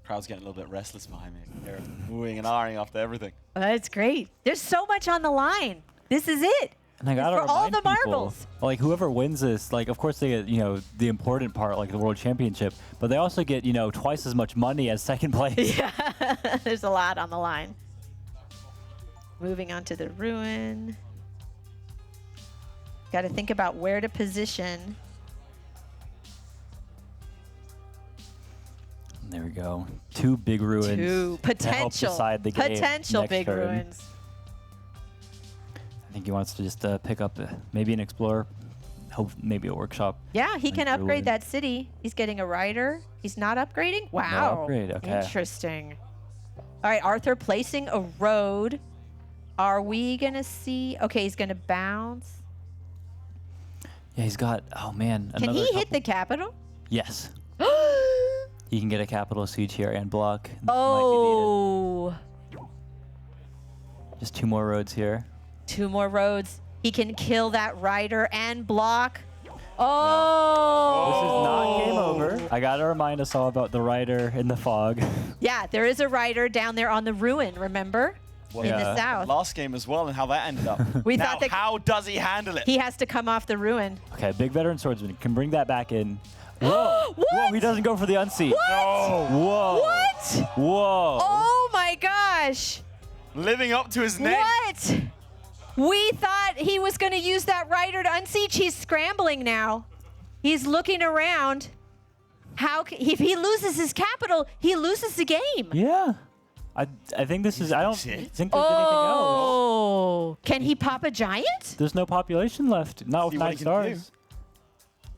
Crowd's getting a little bit restless behind me. They're oohing and ahhing after everything. That's great. There's so much on the line. This is it. And I gotta for all remind the people, marbles. like whoever wins this, like of course they get the important part, like the world championship, but they also get twice as much money as second place. Yeah, there's a lot on the line. Moving on to the ruin. Got to think about where to position. There we go. 2 big ruins. 2 to help potential, decide the game potential next big turn. ruins. I think he wants to just pick up maybe an explorer, hope maybe a workshop. Yeah, he can Like upgrade ruin. that city. He's getting a rider. He's not upgrading? Wow. upgrade, okay. Interesting. All right, Arthur placing a road. Are we going to see? Okay, he's going to bounce. Yeah, he's got. Oh man. Can another he hit couple- the capital? Yes. He can get a capital siege here and block. This might be Oh, needed. Just 2 more roads here. 2 more roads. He can kill that rider and block. Oh. This is not game over. I gotta remind us all about the rider in the fog. Yeah, there is a rider down there on the ruin, remember? Well, in the yeah. south. Last game as well and how that ended up. We now, thought that how does he handle it? he has to come off the ruin. Okay, big veteran swordsman can bring that back in. Whoa! What? Whoa! He doesn't go for the unseat. No. Whoa! What? Whoa! Oh my gosh. Living up to his name. What? We thought he was going to use that rider to unseat. He's scrambling now. He's looking around. If he loses his capital, he loses the game. Yeah. I think this is. I don't Shit. think there's anything else. Oh, can he pop a giant? There's no population left. Not with See what 9 he can stars.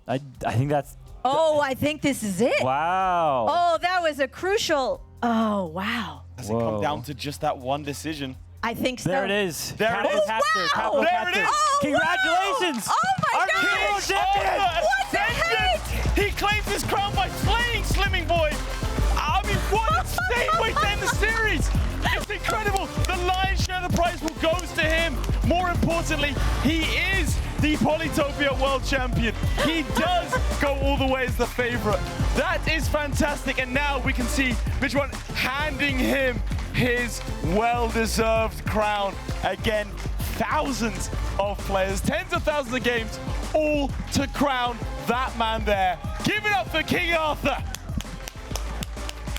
I think that's. Oh, I think this is it. Wow. Oh, that was a crucial. Oh, wow. Does it come Whoa. down to just that one decision? I think so. There it is. There it Capital is. capture, Wow. capital There it capture. is. Oh, Congratulations! wow. Oh my Our gosh. new world champion! What the heck? He claims his crown by slaying Slimmingboy. I mean, what a insane way to end the series. It's incredible. The lion's share of the prize will goes to him. More importantly, he is the Polytopia world champion. He does go all the way as the favorite. That is fantastic. And now we can see Vidwan handing him his well-deserved crown. Again, thousands of players, tens of thousands of games, all to crown that man there. Give it up for King Arthur.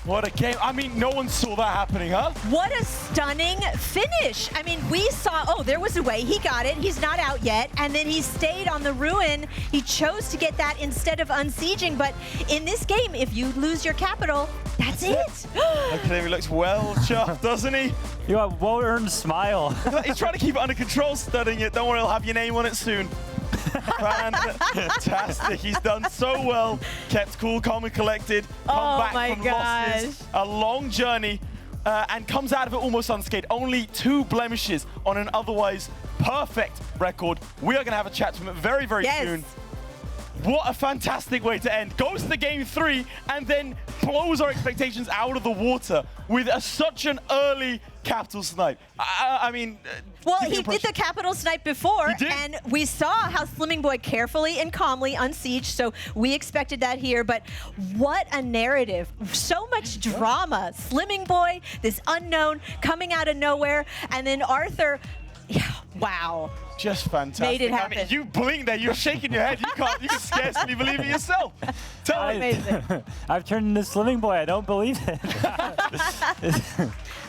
What a game. I mean, no one saw that happening, huh? What a stunning finish. I mean, we saw, oh, there was a way. He got it. He's not out yet. And then he stayed on the ruin. He chose to get that instead of unsieging. But in this game, if you lose your capital, that's it. Okay, he looks well chuffed, doesn't he? You have a well-earned smile. He's trying to keep it under control, studying it. Don't worry, I'll have your name on it soon. Fantastic. He's done so well. Kept cool, calm, and collected. Come back from losses. A long journey. And comes out of it almost unscathed. Only 2 blemishes on an otherwise perfect record. We are going to have a chat to him very, very soon. What a fantastic way to end. Goes to game 3 and then blows our expectations out of the water with such an early capital snipe. I mean... Well, he did the capital snipe before, and we saw how Slimmingboy carefully and calmly unsieged, so we expected that here, but what a narrative. So much drama. Slimmingboy, this unknown, coming out of nowhere, and then Arthur... Wow. Just fantastic. Made it happen. I mean, you blink there, you're shaking your head. You can scarcely believe it yourself. Tell me. Amazing. I've turned into Slimmingboy. I don't believe it.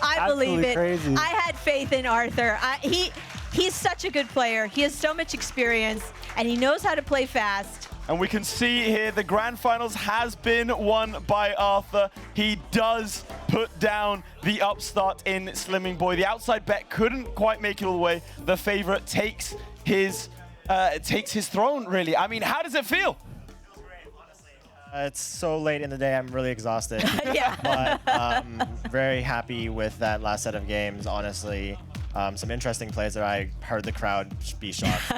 I believe it. Crazy. I had faith in Arthur. He's such a good player. He has so much experience, and he knows how to play fast. And we can see here the grand finals has been won by Arthur. He does put down the upstart in Slimmingboy. The outside bet couldn't quite make it all the way. The favorite takes his throne, really. I mean, how does it feel? It's so late in the day, I'm really exhausted. Yeah. But very happy with that last set of games, honestly. Some interesting plays that I heard the crowd be shocked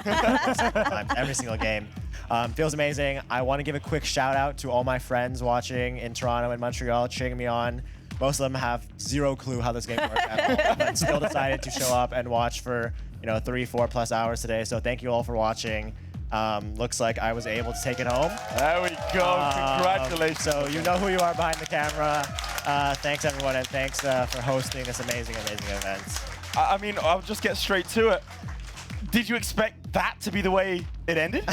every single game. Feels amazing. I want to give a quick shout out to all my friends watching in Toronto and Montreal, cheering me on. Most of them have zero clue how this game works at all, but still decided to show up and watch for 3-4+ hours today. So thank you all for watching. Looks like I was able to take it home. There we go. Congratulations. So you know who you are behind the camera. Thanks everyone, and thanks for hosting this amazing event. I mean, I'll just get straight to it. Did you expect that to be the way it ended?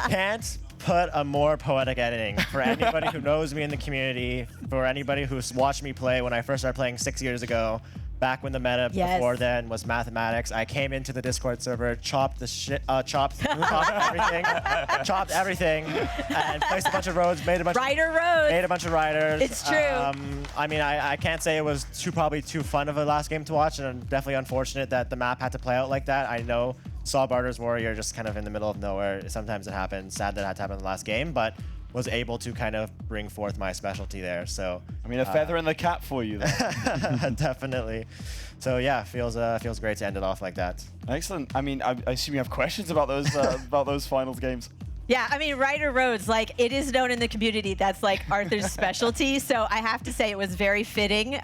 Can't put a more poetic ending. For anybody who knows me in the community, for anybody who's watched me play when I first started playing 6 years ago, back when the meta before then was mathematics, I came into the Discord server, chopped everything, and placed a bunch of roads, made a bunch of riders. It's true. I mean, I can't say it was probably too fun of a last game to watch, and I'm definitely unfortunate that the map had to play out like that. I know saw Bardur's Warrior just kind of in the middle of nowhere. Sometimes it happens. Sad that it had to happen in the last game, but was able to kind of bring forth my specialty there. So I mean, a feather in the cap for you there. Definitely. So yeah, feels great to end it off like that. Excellent. I mean, I assume you have questions about those finals games. Yeah, I mean, Ryder Roads, like, it is known in the community that's like Arthur's specialty. So I have to say it was very fitting.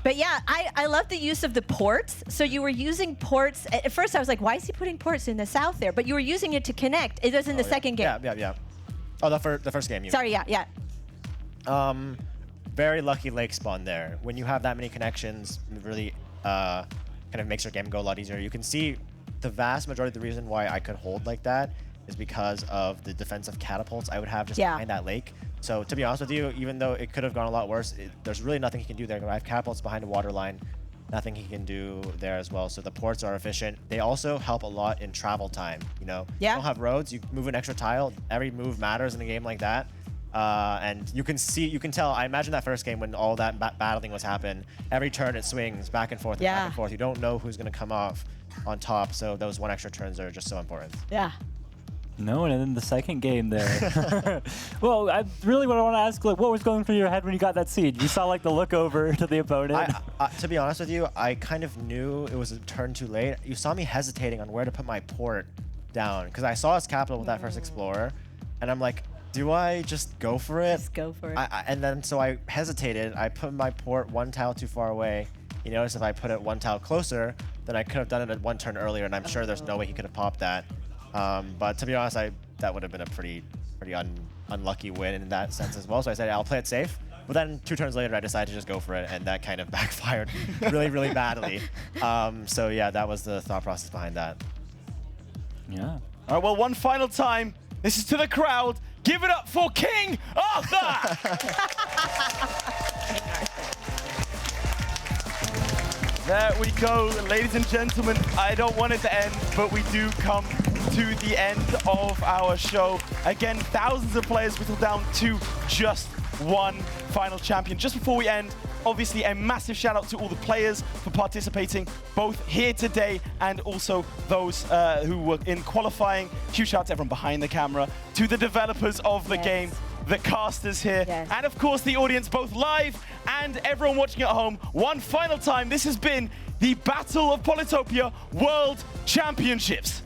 But yeah, I love the use of the ports. So you were using ports. At first I was like, why is he putting ports in the south there? But you were using it to connect. It was in the second game. Yeah. Oh, the first game. Sorry, yeah. Very lucky lake spawn there. When you have that many connections, it really kind of makes your game go a lot easier. You can see the vast majority of the reason why I could hold like that is because of the defensive catapults I would have just behind that lake. So to be honest with you, even though it could have gone a lot worse, there's really nothing he can do there. I have catapults behind a water line. Nothing he can do there as well. So the ports are efficient. They also help a lot in travel time. You don't have roads. You move an extra tile. Every move matters in a game like that. And you can tell. I imagine that first game when all that battling was happening. Every turn it swings back and forth, back and forth. You don't know who's going to come off on top. So those one extra turns are just so important. Yeah. No, and then the second game there. Well, I really want to ask, like, what was going through your head when you got that siege? You saw like the look over to the opponent. To be honest with you, I kind of knew it was a turn too late. You saw me hesitating on where to put my port down because I saw his capital with that first explorer, and I'm like, do I just go for it? Just go for it. And then so I hesitated. I put my port one tile too far away. You notice if I put it one tile closer, then I could have done it at one turn earlier, and I'm sure there's no way he could have popped that. But to be honest, that would have been a pretty unlucky win in that sense as well. So I said, I'll play it safe. But then 2 turns later, I decided to just go for it, and that kind of backfired really, really badly. So yeah, that was the thought process behind that. Yeah. All right, well, one final time. This is to the crowd. Give it up for King Arthur! There we go, ladies and gentlemen. I don't want it to end, but we do come to the end of our show. Again, thousands of players whittled down to just one final champion. Just before we end, obviously a massive shout out to all the players for participating, both here today and also those who were in qualifying. Huge shout out to everyone behind the camera, to the developers of the game, the casters here, and of course the audience, both live and everyone watching at home. One final time, this has been the Battle of Polytopia World Championships.